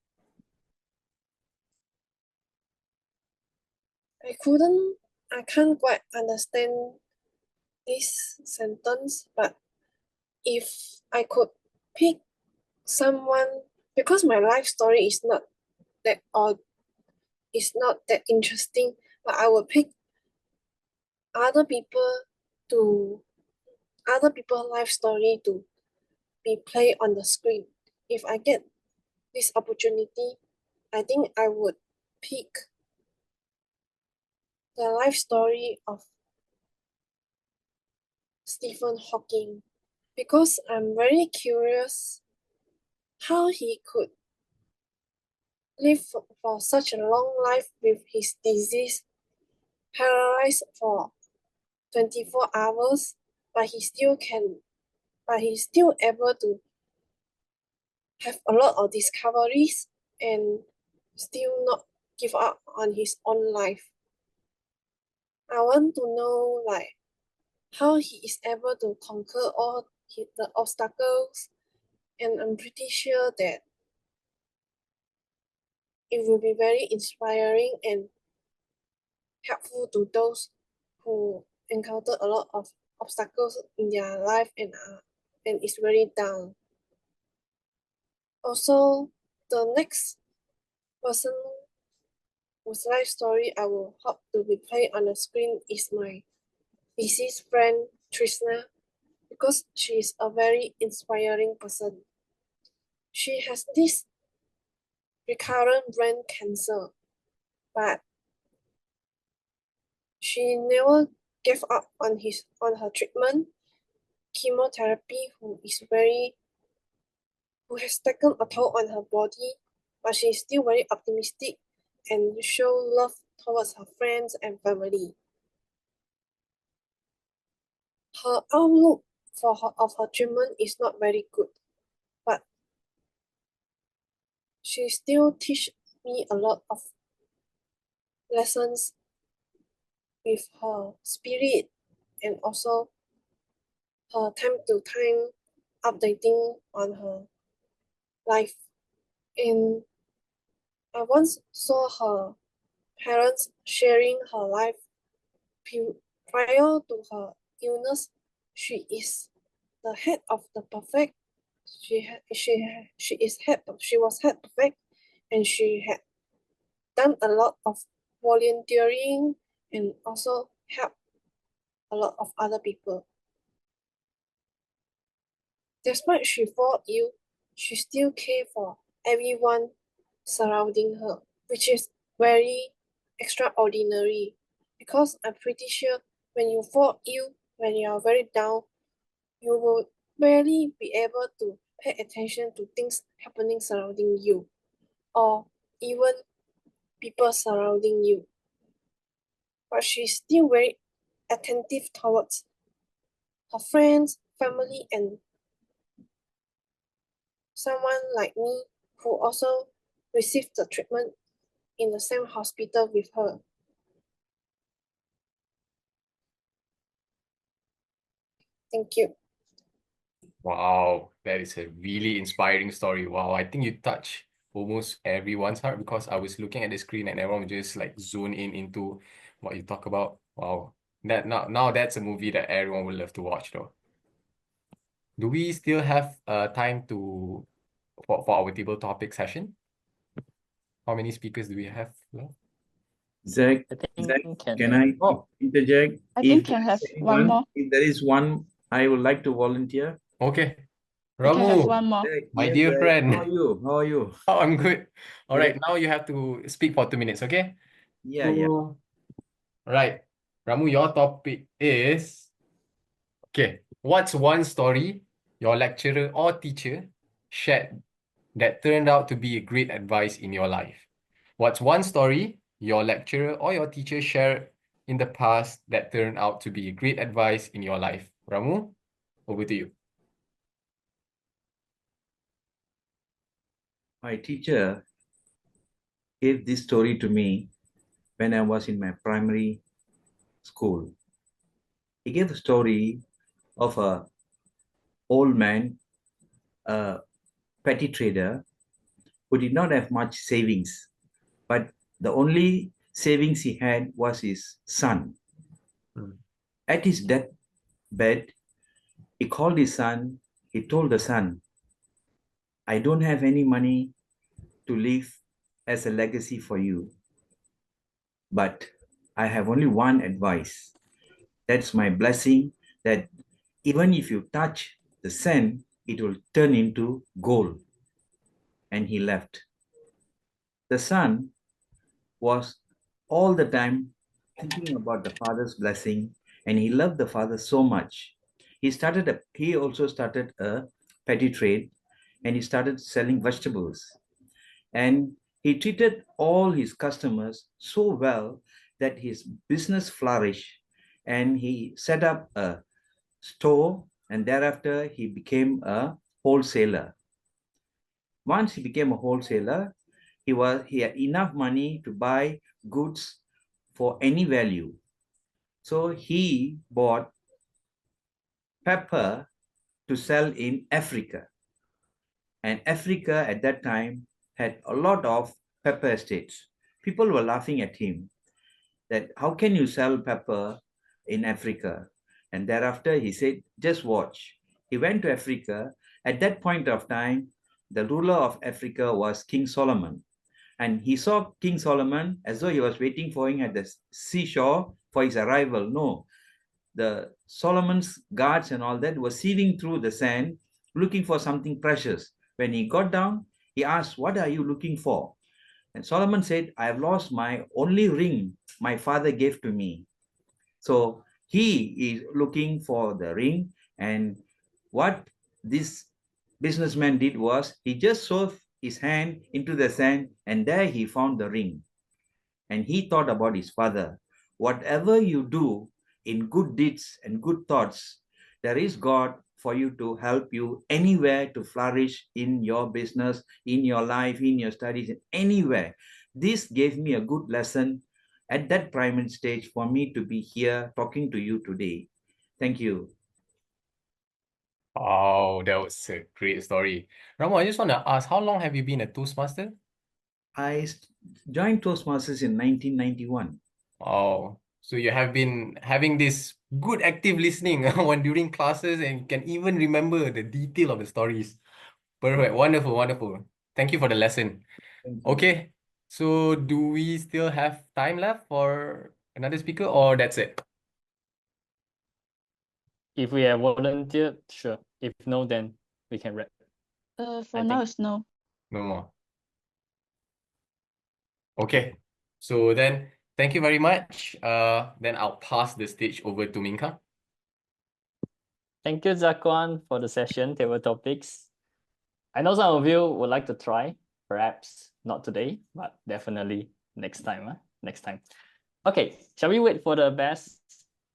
I can't quite understand this sentence, but if I could pick someone, because my life story is not that odd, it's not that interesting, but I would pick other people to other people's life story to be played on the screen. If I get this opportunity, I think I would pick the life story of Stephen Hawking because I'm very curious how he could live for such a long life with his disease, paralyzed for 24 hours, but he's still able to have a lot of discoveries and still not give up on his own life. I want to know how he is able to conquer all the obstacles, and I'm pretty sure that it will be very inspiring and helpful to those who encounter a lot of obstacles in their life and is very down. Also, the next person whose life story I will hope to be played on the screen is my deceased friend Trishna, because she is a very inspiring person. She has this recurrent brain cancer, but she never gave up on her treatment, chemotherapy, who has taken a toll on her body, but she is still very optimistic and show love towards her friends and family. Her outlook of her treatment is not very good, but she still teach me a lot of lessons with her spirit and also her time to time updating on her life. And I once saw her parents sharing her life prior to her illness. She is the head of the perfect. She was head perfect, and she had done a lot of volunteering and also helped a lot of other people. Despite she fall ill, she still cared for everyone surrounding her, which is very extraordinary, because I'm pretty sure when you fall ill, when you are very down, you will barely be able to pay attention to things happening surrounding you, or even people surrounding you. But she's still very attentive towards her friends, family, and someone like me who also received the treatment in the same hospital with her. Thank you. Wow, that is a really inspiring story. Wow, I think you touch almost everyone's heart, because I was looking at the screen and everyone would just like zone in into what you talk about. Wow, now that's a movie that everyone would love to watch though. Do we still have time for our table topic session? How many speakers do we have left? Zach, I think can I interject? I If think there can is have one more. if there is one, I would like to volunteer. Okay. We can have Ramoo, one more. Zach, my yes, dear Zach. friend. How are you? How are you? Oh, I'm good. All Good. right, now you have to speak for 2 minutes, okay? Yeah, yeah. All right. Ramu, your topic is, okay, what's one story your lecturer or teacher shared that turned out to be a great advice in your life? What's one story your lecturer or your teacher shared in the past that turned out to be great advice in your life? Ramoo, over to you. My teacher gave this story to me when I was in my primary school. He gave a story of a old man, a petty trader, who did not have much savings, but the only savings he had was his son. At his deathbed, he called his son. He told the son, I don't have any money to leave as a legacy for you, but I have only one advice. That's my blessing, that even if you touch the sand, it will turn into gold. And he left. The son was all the time thinking about the father's blessing, and he loved the father so much. He also started a petty trade, and he started selling vegetables. And he treated all his customers so well that his business flourished, and he set up a store, and thereafter he became a wholesaler. Once he became a wholesaler, he had enough money to buy goods for any value. So he bought pepper to sell in Africa. And Africa at that time had a lot of pepper estates. People were laughing at him that how can you sell pepper in Africa? And thereafter he said, just watch. He went to Africa. At that point of time, the ruler of Africa was King Solomon. And he saw King Solomon as though he was waiting for him at the seashore for his arrival. No, the Solomon's guards and all that were sieving through the sand, looking for something precious. When he got down, he asked, what are you looking for? And Solomon said, I have lost my only ring my father gave to me. So he is looking for the ring. And what this businessman did was he just shoved his hand into the sand, and there he found the ring. And he thought about his father. Whatever you do in good deeds and good thoughts, there is God for you to help you anywhere to flourish in your business, in your life, in your studies, anywhere. This gave me a good lesson at that primary stage for me to be here talking to you today. Thank you. Oh, that was a great story. Ramoo, I just want to ask, how long have you been a Toastmaster? I joined Toastmasters in 1991. Oh, so you have been having this good active listening when during classes and can even remember the detail of the stories. Perfect. Wonderful, wonderful. Thank you for the lesson. Okay, so do we still have time left for another speaker or that's it? If we have volunteered, sure. If no, then we can wrap. For now, it's no. No more. Okay, so then thank you very much. Then I'll pass the stage over to Ming Kang. Thank you, Zakhwan, for the session, table topics. I know some of you would like to try, perhaps not today, but definitely next time. Next time. Okay, shall we wait for the best?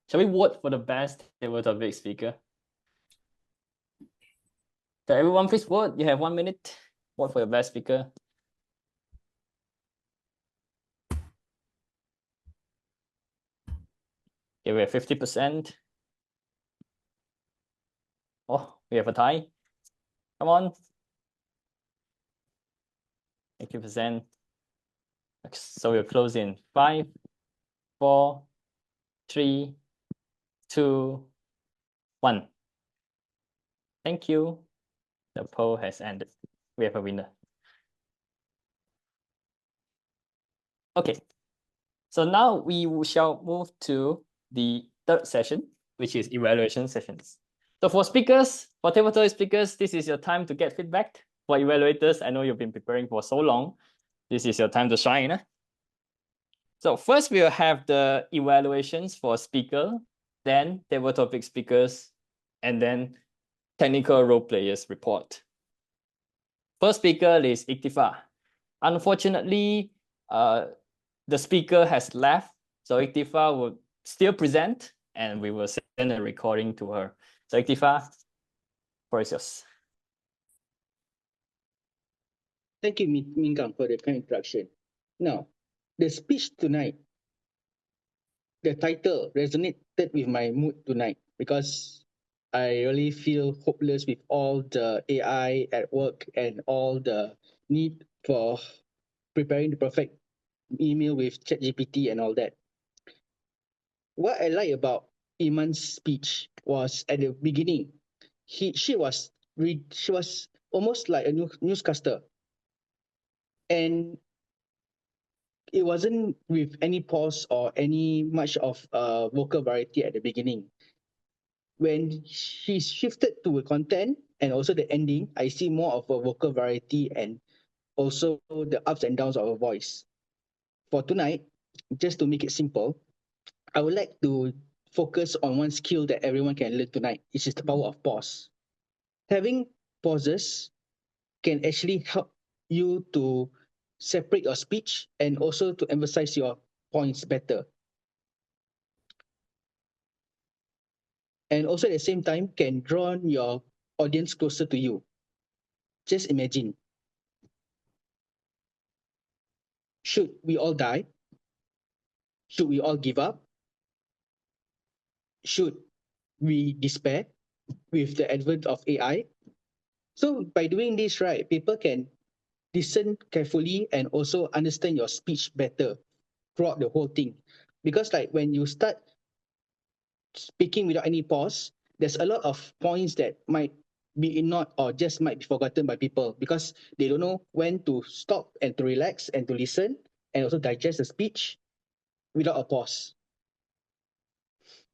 Shall we vote for the best table topic speaker? So everyone, please vote. You have 1 minute. Vote for your best speaker. Okay, we have 50%. Oh, we have a tie. Come on. 80%. Okay, so we'll close in 5, 4, 3, 2, 1. Thank you. The poll has ended. We have a winner. Okay. So now we shall move to the third session, which is evaluation sessions. So for speakers, for table topic speakers, this is your time to get feedback. For evaluators, I know you've been preparing for so long. This is your time to shine. So first we'll have the evaluations for speaker, then table topic speakers, and then technical role players report. First speaker is Ikhtifar. Unfortunately, the speaker has left, so Ikhtifar would still present, and we will send a recording to her. So Ikhtifar, floor is yours. Thank you, Ming Kang, for the kind introduction. Now, the speech tonight, the title resonated with my mood tonight because I really feel hopeless with all the AI at work and all the need for preparing the perfect email with ChatGPT and all that. What I like about Iman's speech was at the beginning, she was almost like a newscaster, and it wasn't with any pause or any much of vocal variety at the beginning. When she shifted to a content and also the ending, I see more of a vocal variety and also the ups and downs of her voice. For tonight, just to make it simple, I would like to focus on one skill that everyone can learn tonight, which is the power of pause. Having pauses can actually help you to separate your speech and also to emphasize your points better. And also at the same time can draw your audience closer to you. Just imagine, should we all die? Should we all give up? Should we despair with the advent of AI? So by doing this, right, people can listen carefully and also understand your speech better throughout the whole thing. Because like when you start speaking without any pause, there's a lot of points that might be ignored or just might be forgotten by people because they don't know when to stop and to relax and to listen and also digest the speech without a pause.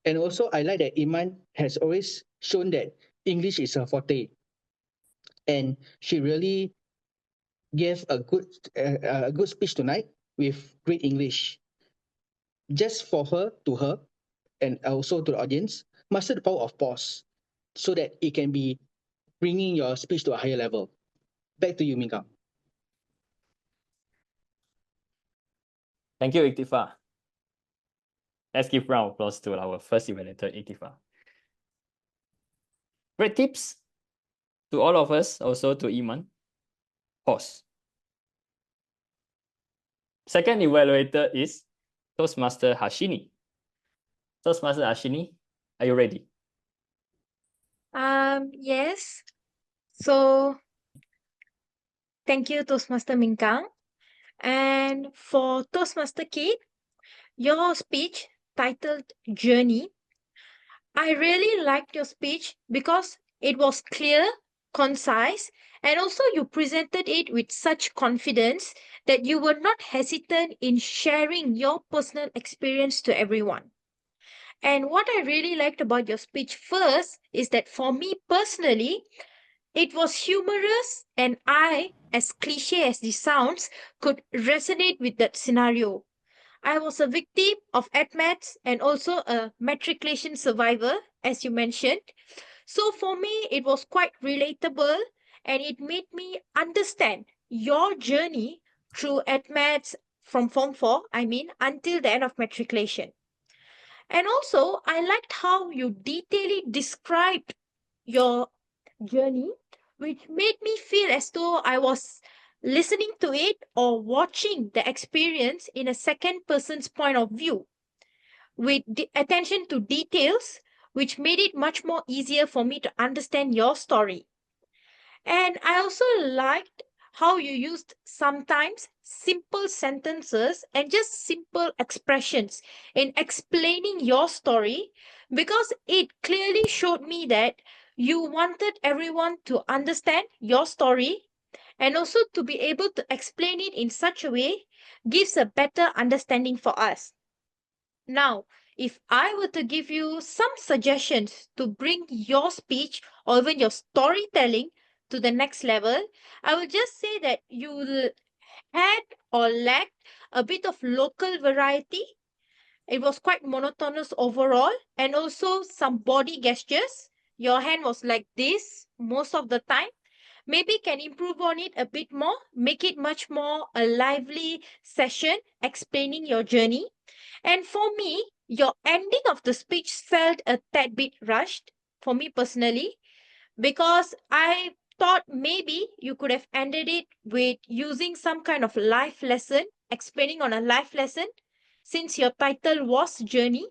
And also, I like that Iman has always shown that English is her forte, and she really gave a good speech tonight with great English. Just for her, to her, and also to the audience, master the power of pause so that it can be bringing your speech to a higher level. Back to you, Ming Kang. Thank you, Ikhtifar. Let's give round of applause to our first evaluator, Ikhtifar. Great tips to all of us, also to Iman. Pause. Second evaluator is Toastmaster Harshini. Toastmaster Harshini, are you ready? Yes. So thank you, Toastmaster Ming Kang. And for Toastmaster Kate, your speech titled Journey, I really liked your speech because it was clear, concise, and also you presented it with such confidence that you were not hesitant in sharing your personal experience to everyone. And what I really liked about your speech first is that for me personally, it was humorous, and I, as cliche as this sounds, could resonate with that scenario. I was a victim of ADMATS and also a matriculation survivor, as you mentioned. So for me, it was quite relatable, and it made me understand your journey through ADMATS from Form 4, until the end of matriculation. And also, I liked how you detailedly described your journey, which made me feel as though I was listening to it or watching the experience in a second person's point of view, with attention to details, which made it much more easier for me to understand your story. And I also liked how you used sometimes simple sentences and just simple expressions in explaining your story, because it clearly showed me that you wanted everyone to understand your story, and also to be able to explain it in such a way gives a better understanding for us. Now, if I were to give you some suggestions to bring your speech or even your storytelling to the next level, I would just say that you had or lacked a bit of local variety. It was quite monotonous overall, and also some body gestures. Your hand was like this most of the time. Maybe can improve on it a bit more, make it much more a lively session explaining your journey. And for me, your ending of the speech felt a tad bit rushed for me personally, because I thought maybe you could have ended it with using some kind of life lesson, explaining on a life lesson, since your title was Journey,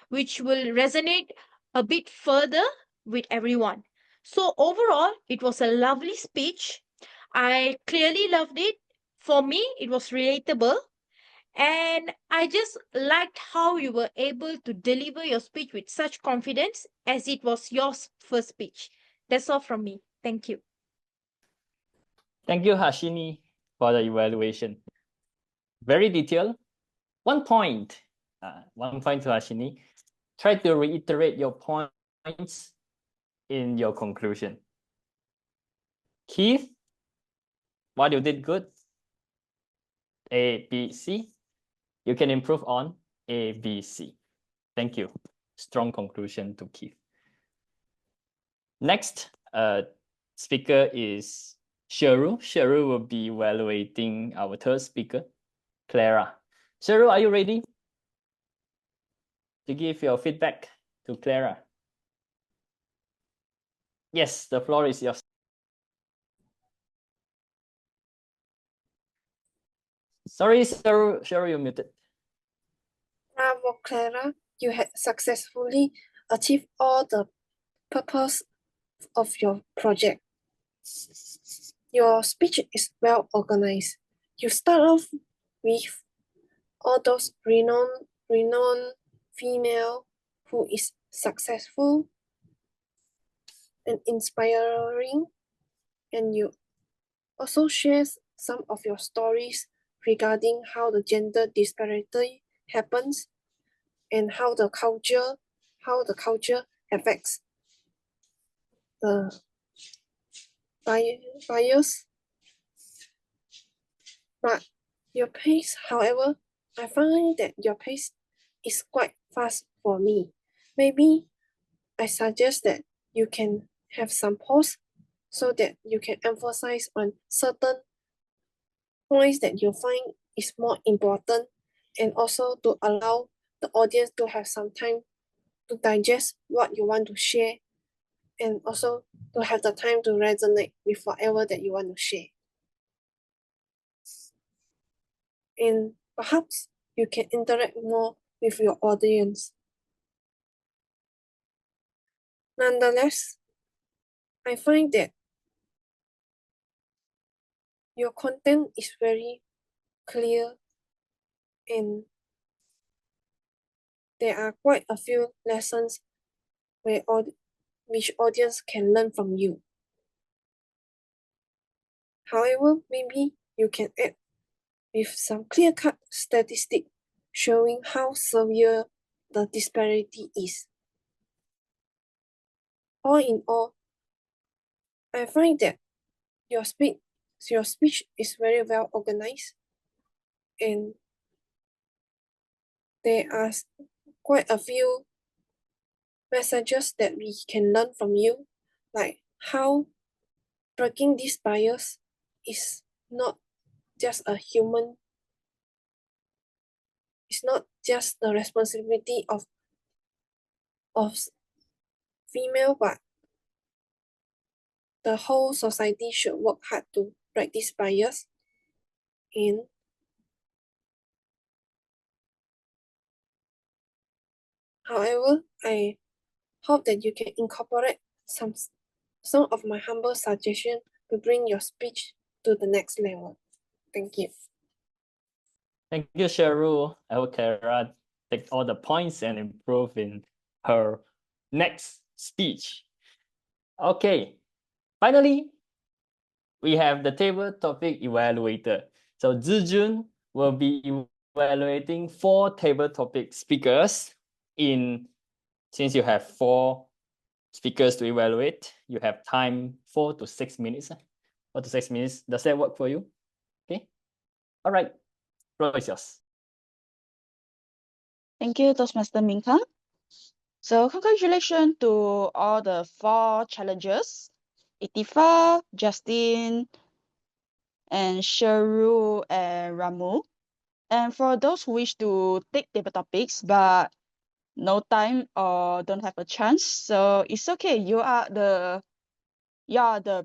which will resonate a bit further with everyone. So, overall, it was a lovely speech. I clearly loved it. For me, it was relatable. And I just liked how you were able to deliver your speech with such confidence as it was your first speech. That's all from me. Thank you. Thank you, Harshini, for the evaluation. Very detailed. 1 point. 1 point to Harshini. Try to reiterate your points in your conclusion. Keith, what you did good? A, B, C. You can improve on A, B, C. Thank you. Strong conclusion to Keith. Next speaker is Sherru. Sherru will be evaluating our third speaker, Clara. Sherru, are you ready to give your feedback to Clara? Yes, the floor is yours. Sorry, Sherru, you're muted. Bravo, Clara. You had successfully achieved all the purpose of your project. Your speech is well organized. You start off with all those renowned female who is successful and inspiring, and you also share some of your stories regarding how the gender disparity happens and how the culture affects the bias. But your pace, however, I find that your pace is quite fast for me. Maybe I suggest that you can have some pause so that you can emphasize on certain points that you find is more important, and also to allow the audience to have some time to digest what you want to share, and also to have the time to resonate with whatever that you want to share. And perhaps you can interact more with your audience. Nonetheless, I find that your content is very clear, and there are quite a few lessons which audience can learn from you. However, maybe you can add with some clear-cut statistic showing how severe the disparity is. All in all, I find that your speech is very well organized, and there are quite a few messages that we can learn from you, like how breaking this bias is not just a human, it's not just the responsibility of female, but the whole society should work hard to break this bias. And however, I hope that you can incorporate some of my humble suggestions to bring your speech to the next level. Thank you. Thank you, Sherru. I hope Clara take all the points and improve in her next speech. Okay, finally, we have the table topic evaluator. So Zhi Jun will be evaluating 4 table topic speakers. Since you have 4 speakers to evaluate, you have time 4 to 6 minutes. 4 to 6 minutes. Does that work for you? Okay. All right. Floor is yours. Thank you, Toastmaster Ming Kang. So congratulations to all the 4 challengers, Ikhtifar, Justin, and Sherru and Ramoo. And for those who wish to take table topics but no time or don't have a chance. So it's okay. You are the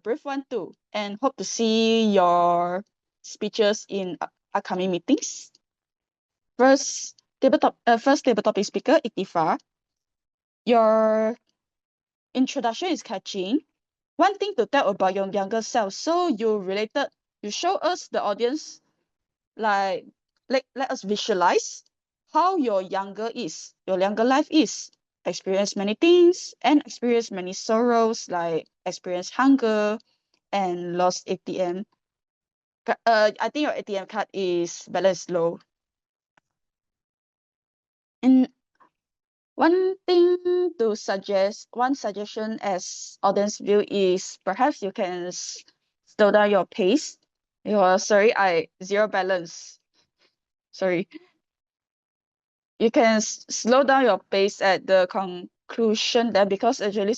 brave one too, and hope to see your speeches in upcoming meetings. First table topic speaker, Ikhtifar. Your introduction is catching. One thing to tell about your younger self. So you show us the audience, like let us visualize how your younger life is. Experience many things and experience many sorrows, like experience hunger and lost ATM. I think your ATM card is balance low. And one suggestion as audience view is perhaps you can slow down your pace. Sorry, I zero balance. Sorry. You can slow down your pace at the conclusion there, because actually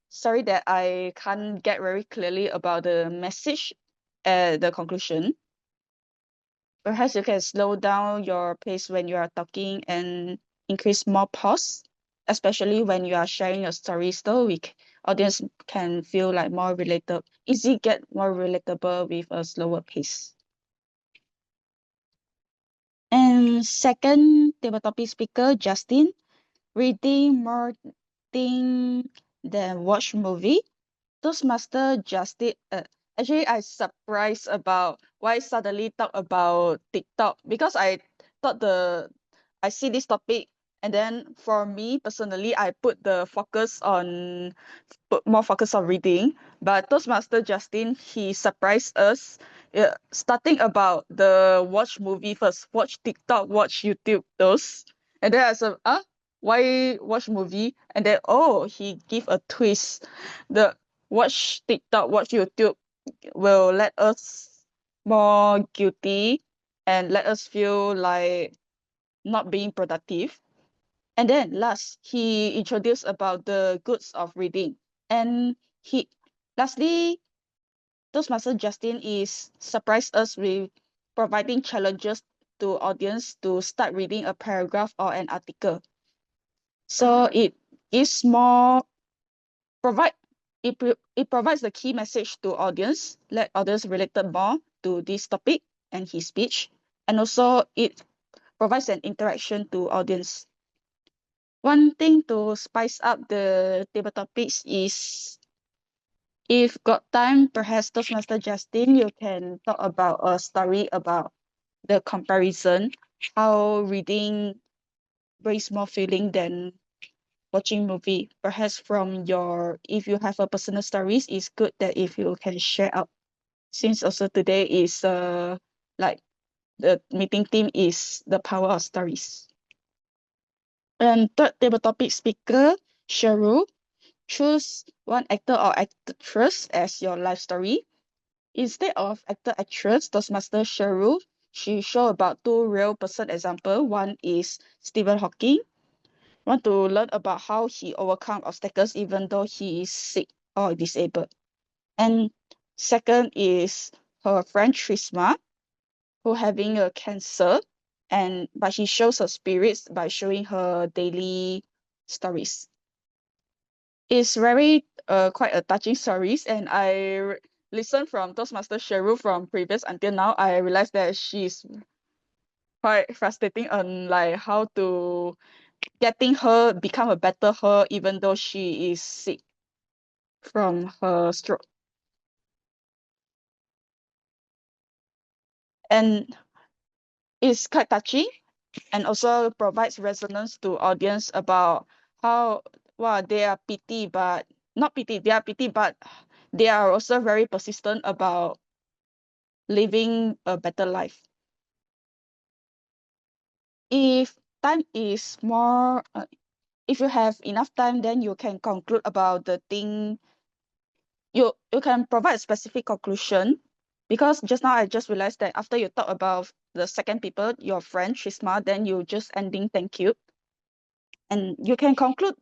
sorry that I can't get very clearly about the message at the conclusion. Perhaps you can slow down your pace when you are talking and increase more pause, especially when you are sharing your stories, so audience can feel like more get more relatable with a slower pace. And second table topic speaker, Justin. Reading more thing than watch movie. Toastmaster Justin. Actually, I surprised about why suddenly talk about TikTok, because I thought I see this topic, and then for me personally, I put more focus on reading. But Toastmaster Justin, he surprised us, starting about the watch movie first, watch TikTok, watch YouTube, those. And then I said, why watch movie? And then, he give a twist. The watch TikTok, watch YouTube will let us more guilty and let us feel like not being productive. And then last, he introduced about the goods of reading. And lastly, Toastmaster Justin is surprised us with providing challenges to audience to start reading a paragraph or an article. So it is more it provides the key message to audience, let audience related more to this topic and his speech, and also it provides an interaction to audience. One thing to spice up the table topics is, if got time, perhaps Toastmaster Justin, you can talk about a story about the comparison, how reading brings more feeling than watching movie. Perhaps if you have a personal stories, it's good that if you can share out. Since also today is like the meeting theme is the power of stories. And third table topic speaker, Sherru. Choose one actor or actress as your life story. Instead of actor actress, Toastmaster Sherru, she show about two real person example. One is Stephen Hawking. Want to learn about how he overcome obstacles even though he is sick or disabled. And second is her friend Trisma, who having a cancer, but she shows her spirits by showing her daily stories. It's very quite a touching stories, and I listened from Toastmaster Sherru from previous until now. I realized that she's quite frustrating on like how to getting her become a better her even though she is sick from her stroke. And it's quite touching, and also provides resonance to audience about how they are pity, but not pity, they are pity, but they are also very persistent about living a better life. If time is more if you have enough time, then you can conclude about the thing. You can provide a specific conclusion, because just now I just realized that after you talk about the second people, your friend Shisma, then you just ending thank you. And you can conclude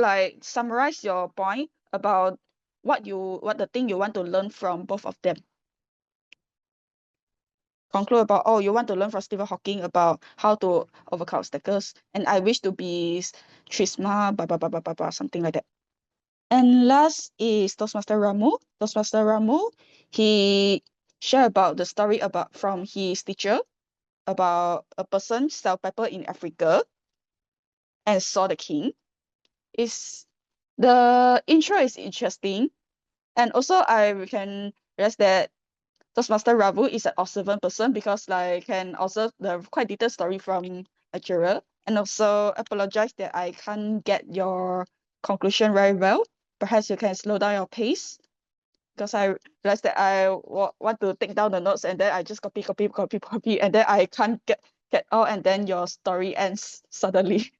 like summarize your point about what the thing you want to learn from both of them. conclude about, oh, you want to learn from Stephen Hawking about how to overcome obstacles, and I wish to be Trisma, blah, blah, blah, blah, blah, blah, something like that. And last is Toastmaster Ramoo. Toastmaster Ramoo, he shared about the story about from his teacher about a person sell pepper in Africa and saw the king. The intro is interesting, and also I can realize that Toastmaster Ravu is an observant person because like can observe the quite detailed story from lecturer, and also apologize that I can't get your conclusion very well. Perhaps you can slow down your pace because I realized that I want to take down the notes and then I just copy, and then I can't get out, and then your story ends suddenly.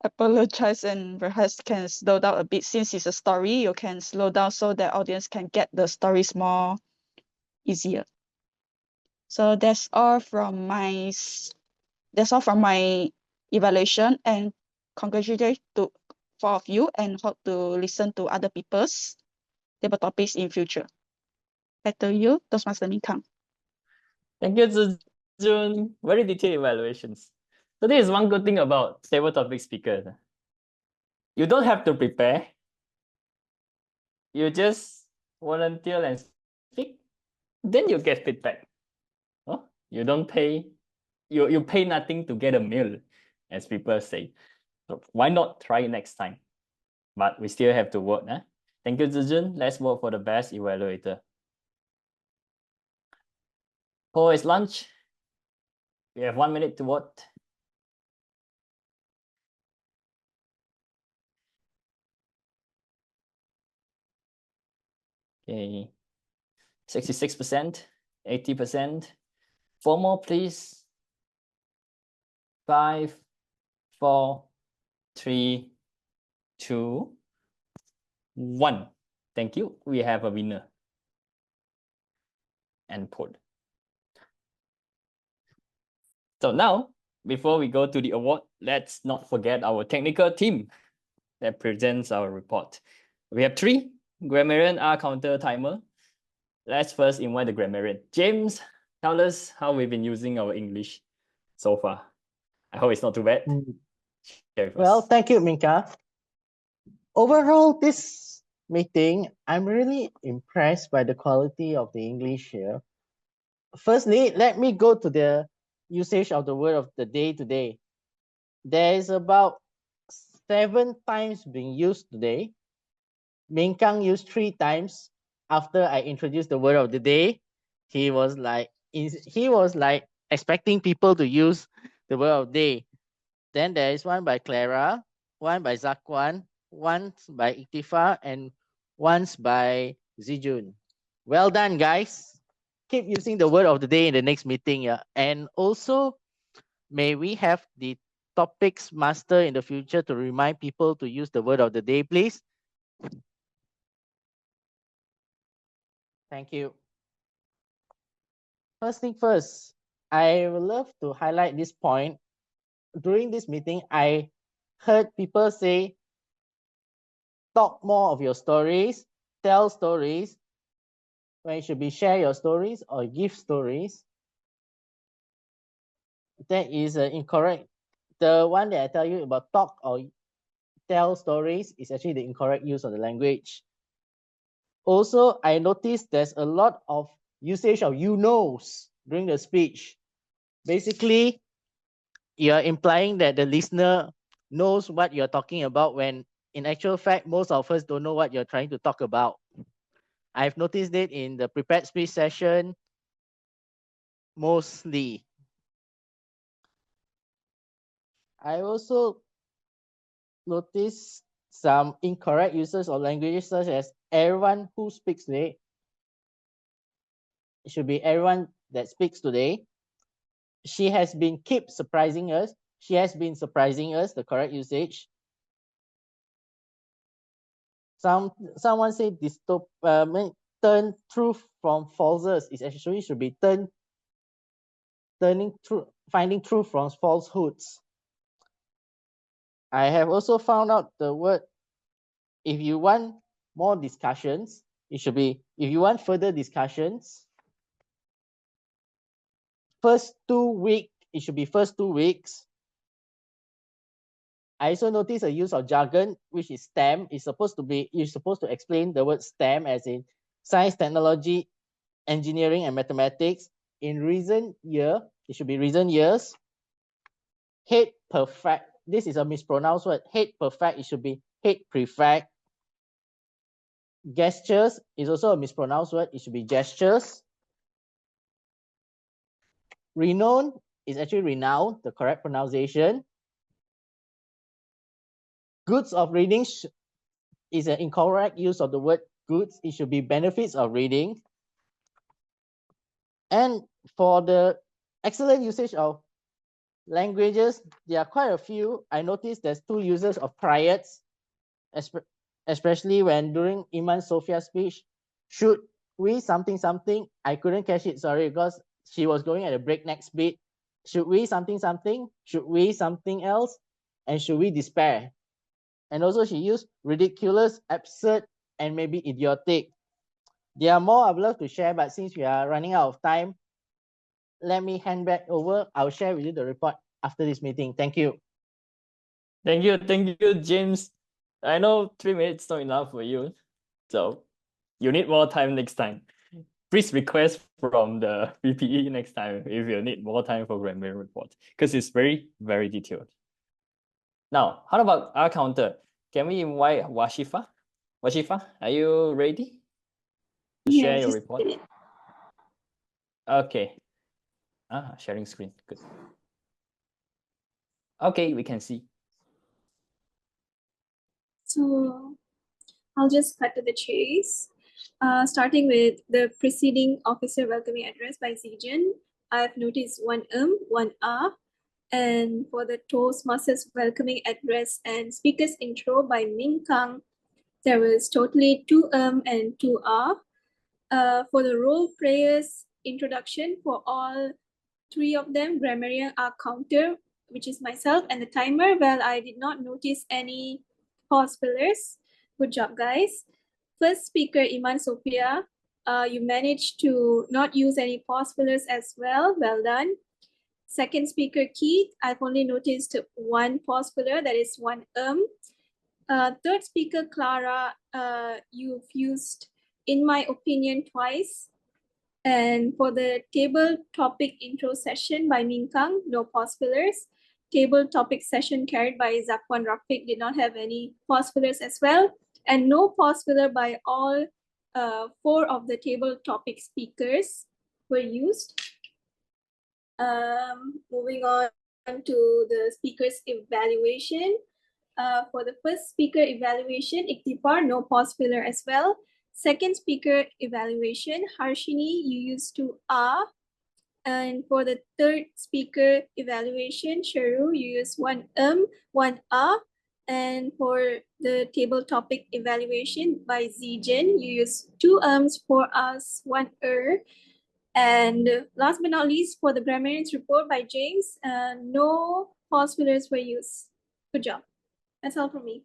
Apologize and perhaps can slow down a bit since it's a story. You can slow down so that audience can get the stories more easier. So that's all from my evaluation, and congratulations to 4 of you, and hope to listen to other people's table topics in future. Back to you, Toastmaster Ming Kang. Thank you, Zhi Jun. Very detailed evaluations. So this is one good thing about table topic speakers. You don't have to prepare. You just volunteer and speak. Then you get feedback. Oh, you don't pay. You pay nothing to get a meal, as people say. So why not try it next time? But we still have to vote. Thank you, Zhi Jun. Let's vote for the best evaluator. Poll is lunch. We have 1 minute to vote. Okay, 66%, 80%. 4 more, please. 5, 4, 3, 2, 1. Thank you. We have a winner. And poll. So now, before we go to the award, let's not forget our technical team that presents our report. We have 3 Grammarian R counter timer. Let's first invite the Grammarian. James, tell us how we've been using our English so far. I hope it's not too bad. Well, thank you, Minka. Overall, this meeting, I'm really impressed by the quality of the English here. Firstly, let me go to the usage of the word of the day today. There is about 7 times being used today. Ming Kang used 3 times after I introduced the word of the day. He was like expecting people to use the word of the day. Then there is one by Clara, one by Zakhwan, one by Ikhtifar, and once by Zhi Jun. Well done, guys. Keep using the word of the day in the next meeting. Yeah. And also, may we have the topics master in the future to remind people to use the word of the day, please? Thank you. First thing first, I would love to highlight this point. During this meeting, I heard people say, talk more of your stories, tell stories, when it should be share your stories or give stories. That is incorrect. The one that I tell you about talk or tell stories is actually the incorrect use of the language. Also, I noticed there's a lot of usage of you knows during the speech. Basically, you're implying that the listener knows what you're talking about when in actual fact, most of us don't know what you're trying to talk about. I've noticed it in the prepared speech session mostly. I also noticed some incorrect uses of languages such as everyone who speaks today. It should be everyone that speaks today. She has been keep surprising us. She has been surprising us, the correct usage. Someone said turn truth from falses. It actually should be finding truth from falsehoods. I have also found out the word, if you want more discussions, it should be, if you want further discussions, first 2 weeks, it should be first 2 weeks. I also notice a use of jargon, which is STEM. It's supposed to be, you're supposed to explain the word STEM as in science, technology, engineering, and mathematics. In recent year, it should be recent years. Head perfect. This is a mispronounced word. Head perfect, it should be head prefect. Gestures is also a mispronounced word. It should be gestures. Renowned is actually renowned, the correct pronunciation. Goods of reading is an incorrect use of the word goods. It should be benefits of reading. And for the excellent usage of languages, there are quite a few. I noticed there's 2 uses of triads, especially when during Iman Sofea speech. Should we something something? I couldn't catch it, sorry, because she was going at a breakneck speed. Should we something something? Should we something else? And should we despair? And also she used ridiculous, absurd, and maybe idiotic. There are more I'd love to share, but since we are running out of time, let me hand back over. I'll share with you the report after this meeting. Thank you. Thank you, James. I know 3 minutes not enough for you, so you need more time next time. Please request from the VPE next time if you need more time for Grammarian report, because it's very, very detailed. Now, how about our counter? Can we invite Vashifah? Vashifah, are you ready to share your report? Okay. Sharing screen. Good. Okay, we can see. So I'll just cut to the chase. Starting with the preceding officer welcoming address by Zhi Jun, I've noticed one one and for the Toastmasters welcoming address and speaker's intro by Ming Kang, there was totally 2 and 2 For the role players introduction for all 3 of them, Grammarian are counter, which is myself, and the timer. Well, I did not notice any pause fillers. Good job, guys. First speaker, Iman Sofea, you managed to not use any pause fillers as well. Well done. Second speaker, Yeat, I've only noticed 1 pause filler, that is 1 Third speaker, Clara, you've used, in my opinion, twice. And for the table topic intro session by Ming Kang, no pause fillers. Table topic session carried by Zakhwan Rafik did not have any pause fillers as well. And no pause filler by all 4 of the table topic speakers were used. Moving on to the speakers evaluation. For the first speaker evaluation, Ikhtifar, no pause filler as well. Second speaker evaluation, Harshini, you used to And for the third speaker evaluation, Sherru, you use 1 1 And for the table topic evaluation by Zhi Jun, you use 2 4 1 And last but not least, for the Grammarian's report by James, no pause fillers were used. Good job. That's all from me.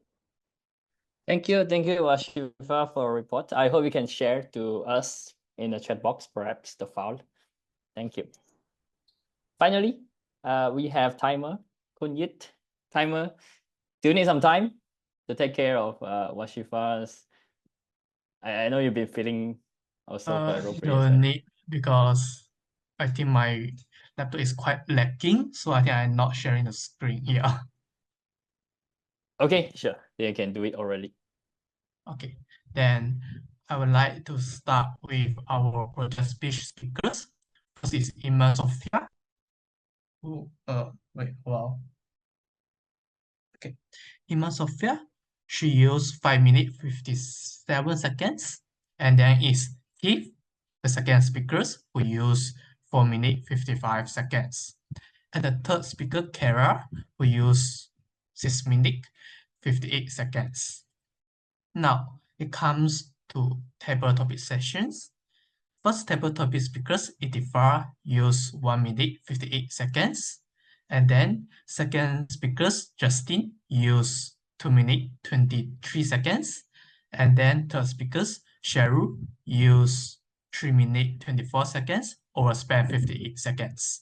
Thank you, Vashifah, for a report. I hope you can share to us in the chat box, perhaps the file. Thank you. Finally, we have timer, Koon Yeat. Timer, do you need some time to take care of Vashifah's? I know you've been feeling also for role players. Don't need, because I think my laptop is quite lacking, so I think I'm not sharing the screen here. Okay, sure. They can do it already. Okay, then I would like to start with our project speech speakers. First is Iman Sofea. Wait, wow. Okay, Iman Sofea, she used 5 minutes 57 seconds, and then is Keith, the second speakers, who use 4 minutes 55 seconds. And the third speaker, Clara, who use 6 minutes 58 seconds. Now, it comes to table topic sessions. First table topic speakers, Ikhtifar, use 1 minute 58 seconds. And then second speakers, Justin, use 2 minutes 23 seconds. And then third speakers, Sherru, use 3 minutes 24 seconds, overspan 58 seconds.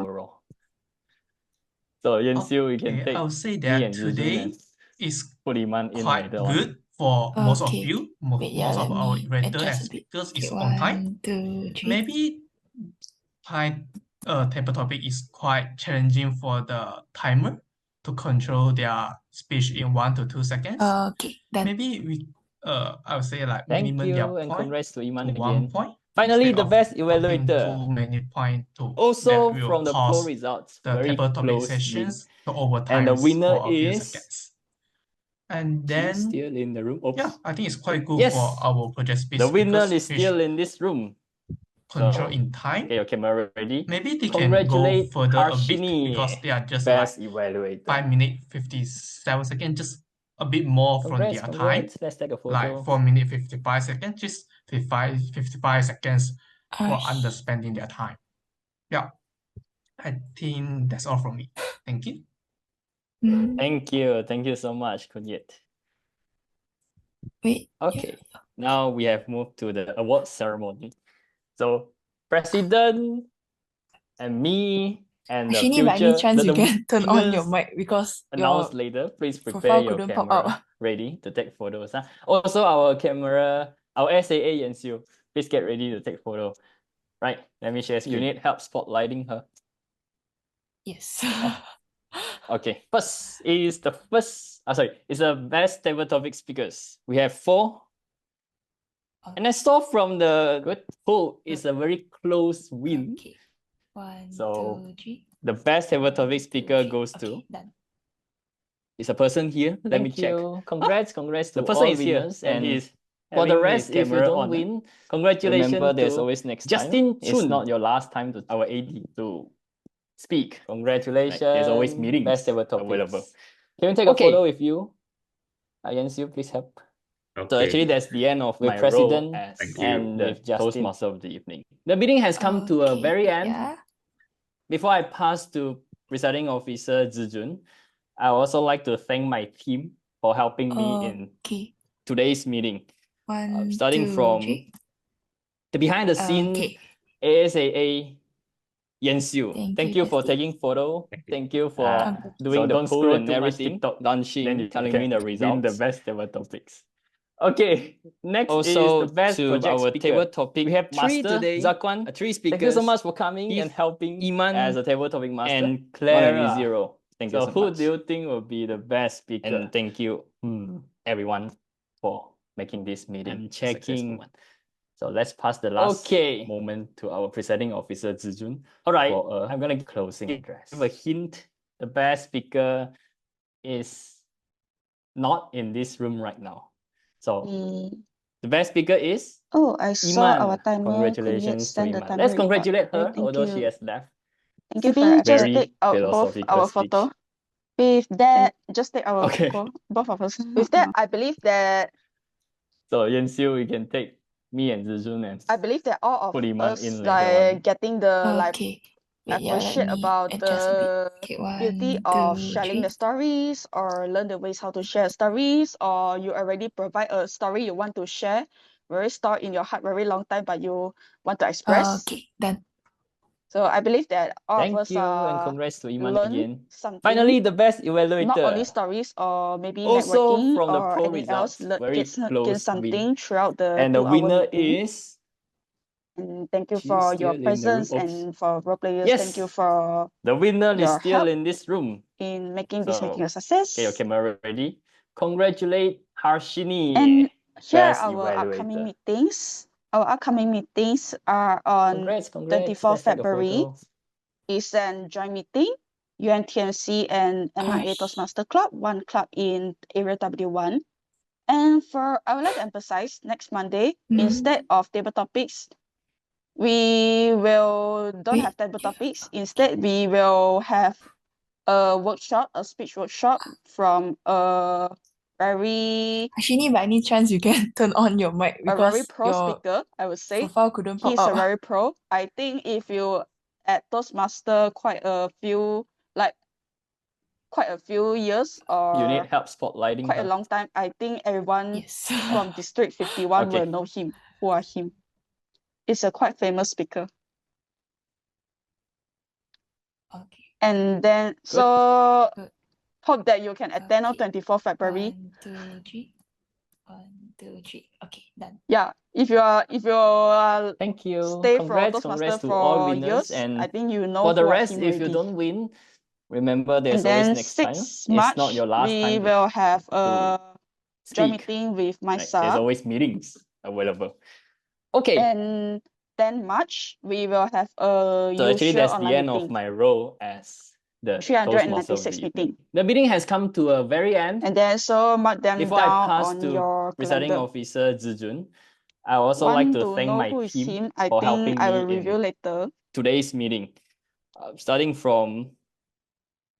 overall. So Yanxiu, you can Okay, take I would say me that and Zhi Jun today and is put Iman in quite later on. good for most of Okay. you. Wait, yeah, Most let of our me writer and adjust a bit. speakers Okay, is on time. 1, 2, 3. Maybe table topic is quite challenging for the timer to control their speech in 1 to 2 seconds. Okay, done. Maybe we I would say like Thank minimum their you, and point congrats to Iman to 1 again. point. Finally, instead the of best having evaluator. too many points to Also, that will from the poll cause results, the very table topic close win. sessions to overtime And the winner for a few is. seconds. And She's then still in the room. Oops. yeah, I think it's quite good Yes, for our project speech the winner speakers is which still in this room. control So, in time. okay, your camera ready? Maybe they can go Congratulate further a bit Harshini, because they are just like best evaluator. 5 minutes 57 seconds, just a bit more from Congrats, their time. congrats. Let's take a Like photo. 4 minutes 55 seconds, just 55 seconds for understanding their time. Yeah, I think that's all from me. Thank you. Thank you so much, Yeat. Wait. Okay, now we have moved to the award ceremony. So, president and me and the Actually, by any future, chance the you can turn on your winners mic because announced your later. Please prepare profile your couldn't pop camera out. ready to take photos. Huh? Also, our camera, our ASAA and Siew, please get ready to take photo. Right, let me share screen. You need help spotlighting her. Yes. Okay, first is the it's the best table topic speakers. We have 4. And I saw from the poll, it's a very close win. Okay. 1, So 2, 3. the best table topic speaker goes to. Done. Is a person here? Let me check. Congrats to the person all is here, winners, and and he's for the rest. If you don't win, congratulations. remember there's to always next Justin time. Choon. It's Not your last time to our AD to speak. Congratulations. Right. There's always meetings Best table topics. available. Can we take a photo with you? Against you, please help. So Okay. actually, that's the end of With my president role as Thank you. and with the Justin. Toastmaster of the evening. The meeting has come to a very end. Yeah. Before I pass to presiding officer Zhi Jun, I also like to thank my team for helping me in today's meeting. 1, Starting 2, from 3. the behind the scene ASAA Siew. Thank you for taking photo. Thank you for doing the poll and everything. Launching, then telling me the results. The best ever topics. Okay, next Also, is the best to project our speaker. table topic We have 3 master, today. Zakhwan, 3 Thank you speakers. so much for coming and helping Iman, as a table topic master. and Not Clara. an easy role. Thank you So so who much. do you think will be the best speaker? And thank you. Everyone for making this meeting I'm a successful checking. one. So let's pass the last moment to our presiding officer Zhi Jun. All right, I'm gonna give closing address. Give a hint. The best speaker is not in this room right now. So the best speaker is Oh, I saw Iman. our timer. Could you Congratulations to extend the Iman. timer Let's report? congratulate her, Thank although you. she has left. Thank you for just Very take out both philosophical our speech. photo. With that, just take our Okay. both of us. With that, I believe that So Siew, you can take me and Zhi Jun and I believe that all of put Iman us in later on. getting the Okay. Wait, yeah, let appreciate me about adjust a bit. the Okay, beauty 1, of 2, sharing 3. the stories or learn the ways how to share stories, or you already provide a story you want to share, very stored in your heart very long time, but you want to express. Okay, done. So I believe that all Thank of us you and congrats to Iman learn again. something. Finally, the best evaluator. Not only stories or maybe Also networking from the or poll anything else, results, very gain close something win. throughout the And the 2-hour winner meeting. is. And thank you She's for your still in the room. presence Oops. and for role players. Yes. Thank you for The winner is your still help in this room. in making this meeting a So, success. okay, your camera ready. Congratulate Harshini. And here best are our upcoming evaluator. meetings. Our upcoming meetings are on Congrats. 24 Let's take a February. photo. It's an joint meeting, UMTMC and MIA Toastmaster Club, one club in Area W1. And I would like to emphasize next Monday, instead of table topics, we don't have table topics. Instead, we will have a workshop, a speech workshop from a very Harshini, by any chance you can turn on your mic a very because pro your speaker, I would say. profile couldn't pop He's a out. very pro. I think if you at Toastmaster quite a few years You need or help spotlighting quite a her. long time, I think everyone from District 51 will know him, who are him. It's a quite famous speaker. Okay. And then, so hope that you can attend on 24 February. 1, 2, 3. 1, 2, 3. Okay, done. Yeah, if you are Thank you. stay for Congrats Toastmaster to all for winners. years, And I think you know for the who are rest, him if you already. don't win, remember there's And always then next time. 6 It's not March, your last we time will have a joint speak. meeting with Right? There's myself. always meetings available. Okay. And then March, we will have a So actually, usual that's the online end of meeting. my role as the Toastmaster of the 396 evening. meeting. The meeting has come to a very end. And then so mark them Before I down pass on to your presiding calendar. officer Zhi Jun, I also like Want to to thank know my who is team him? I for think helping I will me review in later. today's meeting. Starting from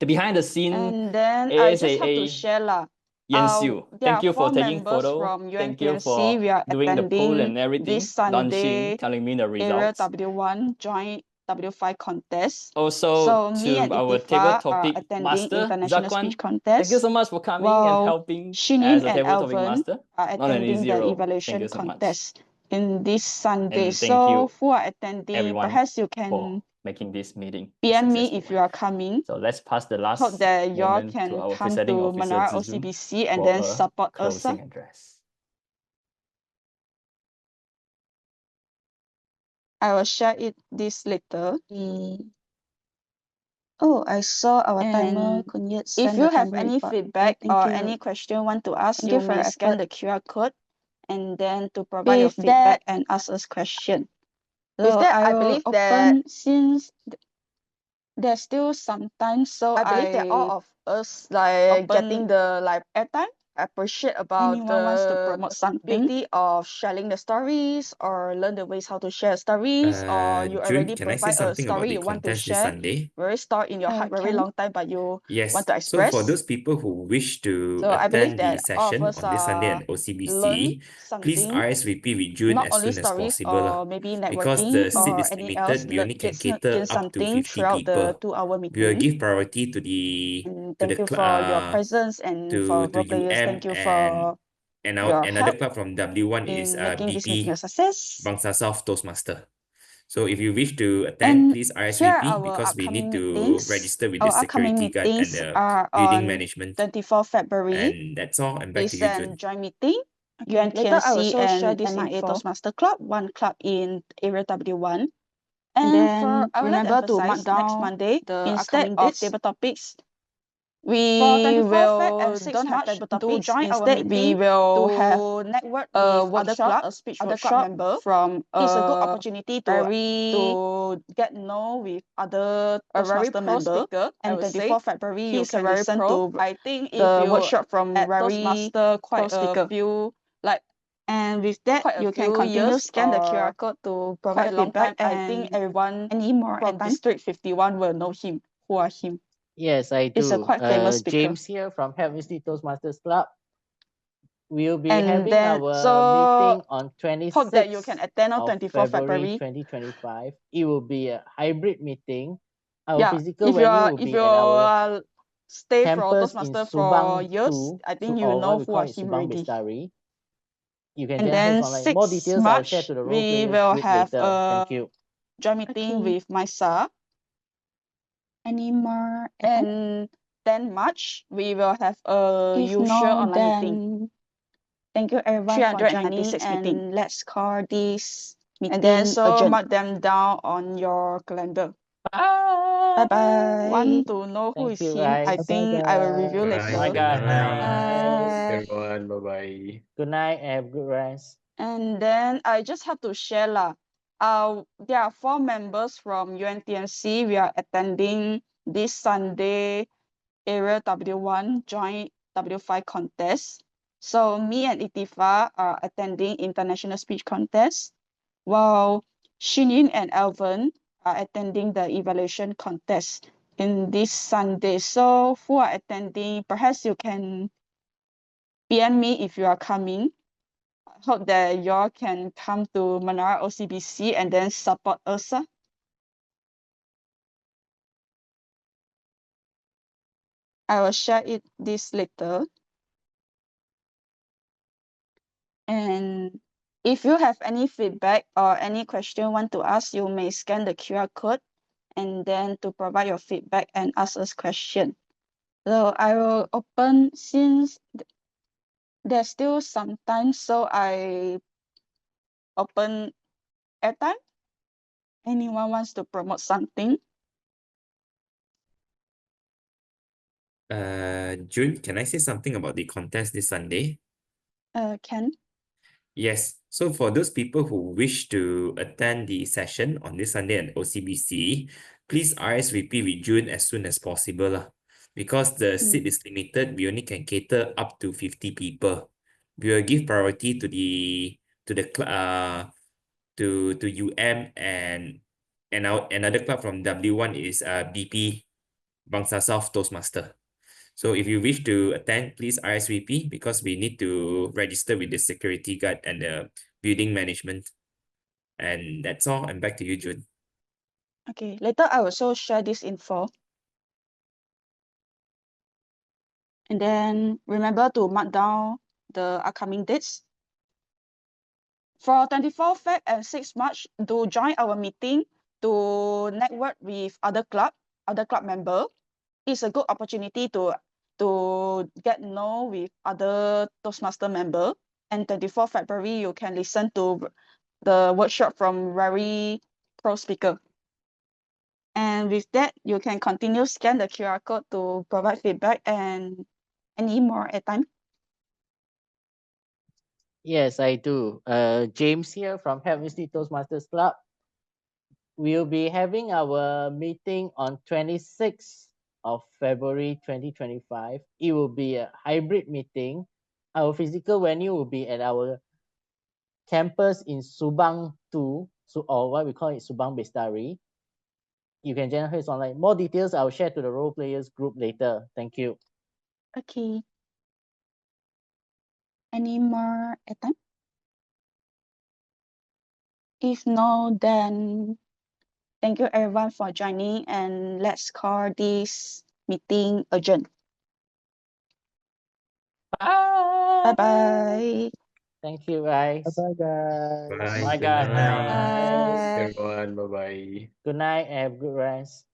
the behind the scene And then I just have to ASAA share lah. Siew. There Thank are you for 4 taking members photo. from Thank you UMTMC. for We are doing the poll attending and everything. this Sunday telling me the area results. W1 joint W5 contest. Also So me to and our table Ikhtifar are topic attending master, international Zakhwan. speech Thank you contest. so much for coming and While helping Shinin as a and table topic Alvin master. are Not an attending easy the role. Thank evaluation you so much. contest in this Sunday. And thank So you who are attending, everyone perhaps you for can making this meeting a PM me successful if one. you are coming. So let's pass the last Hope that y'all moment to can our come presiding to officer Menara Zhi Jun OCBC and for then a support us. closing address. I will share this later. Oh, I saw our timer. If you have any feedback or any question want to ask, you may scan the QR code and then to provide your feedback and ask us question. With that, I believe that since there's still some time, so I believe that all of us like getting the like airtime. Appreciate about Anyone wants to promote something beauty of sharing the stories or learn the ways how to share stories, or you June, already can I say provide a something about story the you want to contest this share, Sunday? very stored in your heart very Can. long time, but you Yes. want to So for express. those people who wish to So I believe attend the that all of session us on this Sunday are at OCBC, learn please something, RSVP with June not as only soon as stories possible lah. or maybe Because networking the seat or is any else. limited, we only can Gain cater up to something 50 throughout the people. 2-hour We will meeting. give priority to the And to thank the you for your presence and for to players. UM Thank you for and your another help club from W1 is in making this meeting a BT success. Bangsa South Toastmaster. So if you wish to attend, And please here are RSVP our because we need upcoming to meetings. register with Our the upcoming security guard and meetings the are building on management. 24 February. And that's all. And back to It's you, June. a joint meeting. Later, I will UMTMC also share and this MIA info. Toastmaster Club, one club in Area W1. And And then I would like to remember to mark emphasize next down Monday, the instead upcoming of dates. table topics, we For 24 Feb and will 6 don't have March table to topics. join our Instead, we meeting will to have network a with workshop, a speech workshop member. from It's a good a opportunity to get know with other a very Toastmaster pro member. speaker, I And would say. 24 February, you He's a can very listen pro. to I think if the you workshop from at very Toastmaster quite pro speaker, a few like. And with that, quite a you can few continue years scan the QR or code to quite provide a long feedback. time, I think and everyone any more from airtime. District 51 will know him. Who are him? Yes, I He's a do. quite famous speaker. James here from Help Mystic Toastmasters Club. We'll be And having then, our so meeting on hope that you 26th can attend on of 24 February February. 2025. It will be a hybrid meeting. Our Yeah, physical if venue will if be you at our stay for campus in Toastmaster for Subang years, 2, I think you or know what we who call are it him Subang already. Bestari. You can And join us then online. More 6 details I'll share March, to the role we players will group have later. Thank a you. joint meeting Okay. with Mysa. Any more airtime? And 10 March, we will have a If usual no, online meeting. then thank you everyone for joining, 396 meeting. and let's call this And then, meeting so adjourned. mark them down on your calendar. Bye bye. Want to know who Thank is you, him? I guys. think I will review Bye. later. Bye, Good guys. night, Bye. everyone. Bye-bye. Good night and have good rest. And then I just have to share lah. There are 4 members from UMTMC. We are attending this Sunday Area W1 joint W5 contest. So me and Ikhtifar are attending international speech contest, while Shinin and Alvin are attending the evaluation contest in this Sunday. So who are attending? Perhaps you can PM me if you are coming. Hope that y'all can come to Menara OCBC and then support us. I will share this later. And if you have any feedback or any question want to ask, you may scan the QR code and then to provide your feedback and ask us question. So I will open since there's still some time, so I open airtime. Anyone wants to promote something? June, can I say something about the contest this Sunday? Ken? Yes. So for those people who wish to attend the session on this Sunday at OCBC, please RSVP with June as soon as possible lah. Because the seat is limited, we only can cater up to 50 people. We will give priority to the to UM and another club from W1 is BP Bangsa South Toastmaster. So if you wish to attend, please RSVP because we need to register with the security guard and the building management. And that's all. And back to you, June. Okay, later I will also share this info. And then remember to mark down the upcoming dates. For 24 Feb and 6 March, do join our meeting to network with other club member. It's a good opportunity to get know with other Toastmaster member. And 24 February, you can listen to the workshop from very pro speaker. And with that, you can continue scan the QR code to provide feedback and any more at time. Yes, I do. James here from Heavenly Toastmasters Club. We'll be having our meeting on 26th of February 2025. It will be a hybrid meeting. Our physical venue will be at our campus in Subang 2, or what we call it Subang Bestari. You can join us online. More details I'll share to the role players group later. Thank you. Okay. Any more at time? If no, then thank you everyone for joining and let's call this meeting adjourned. Bye. Bye-bye. Thank you, guys. Bye-bye, guys. Bye. Bye, Good guys. night. Bye. Everyone. Bye-bye. Good night and have good rest.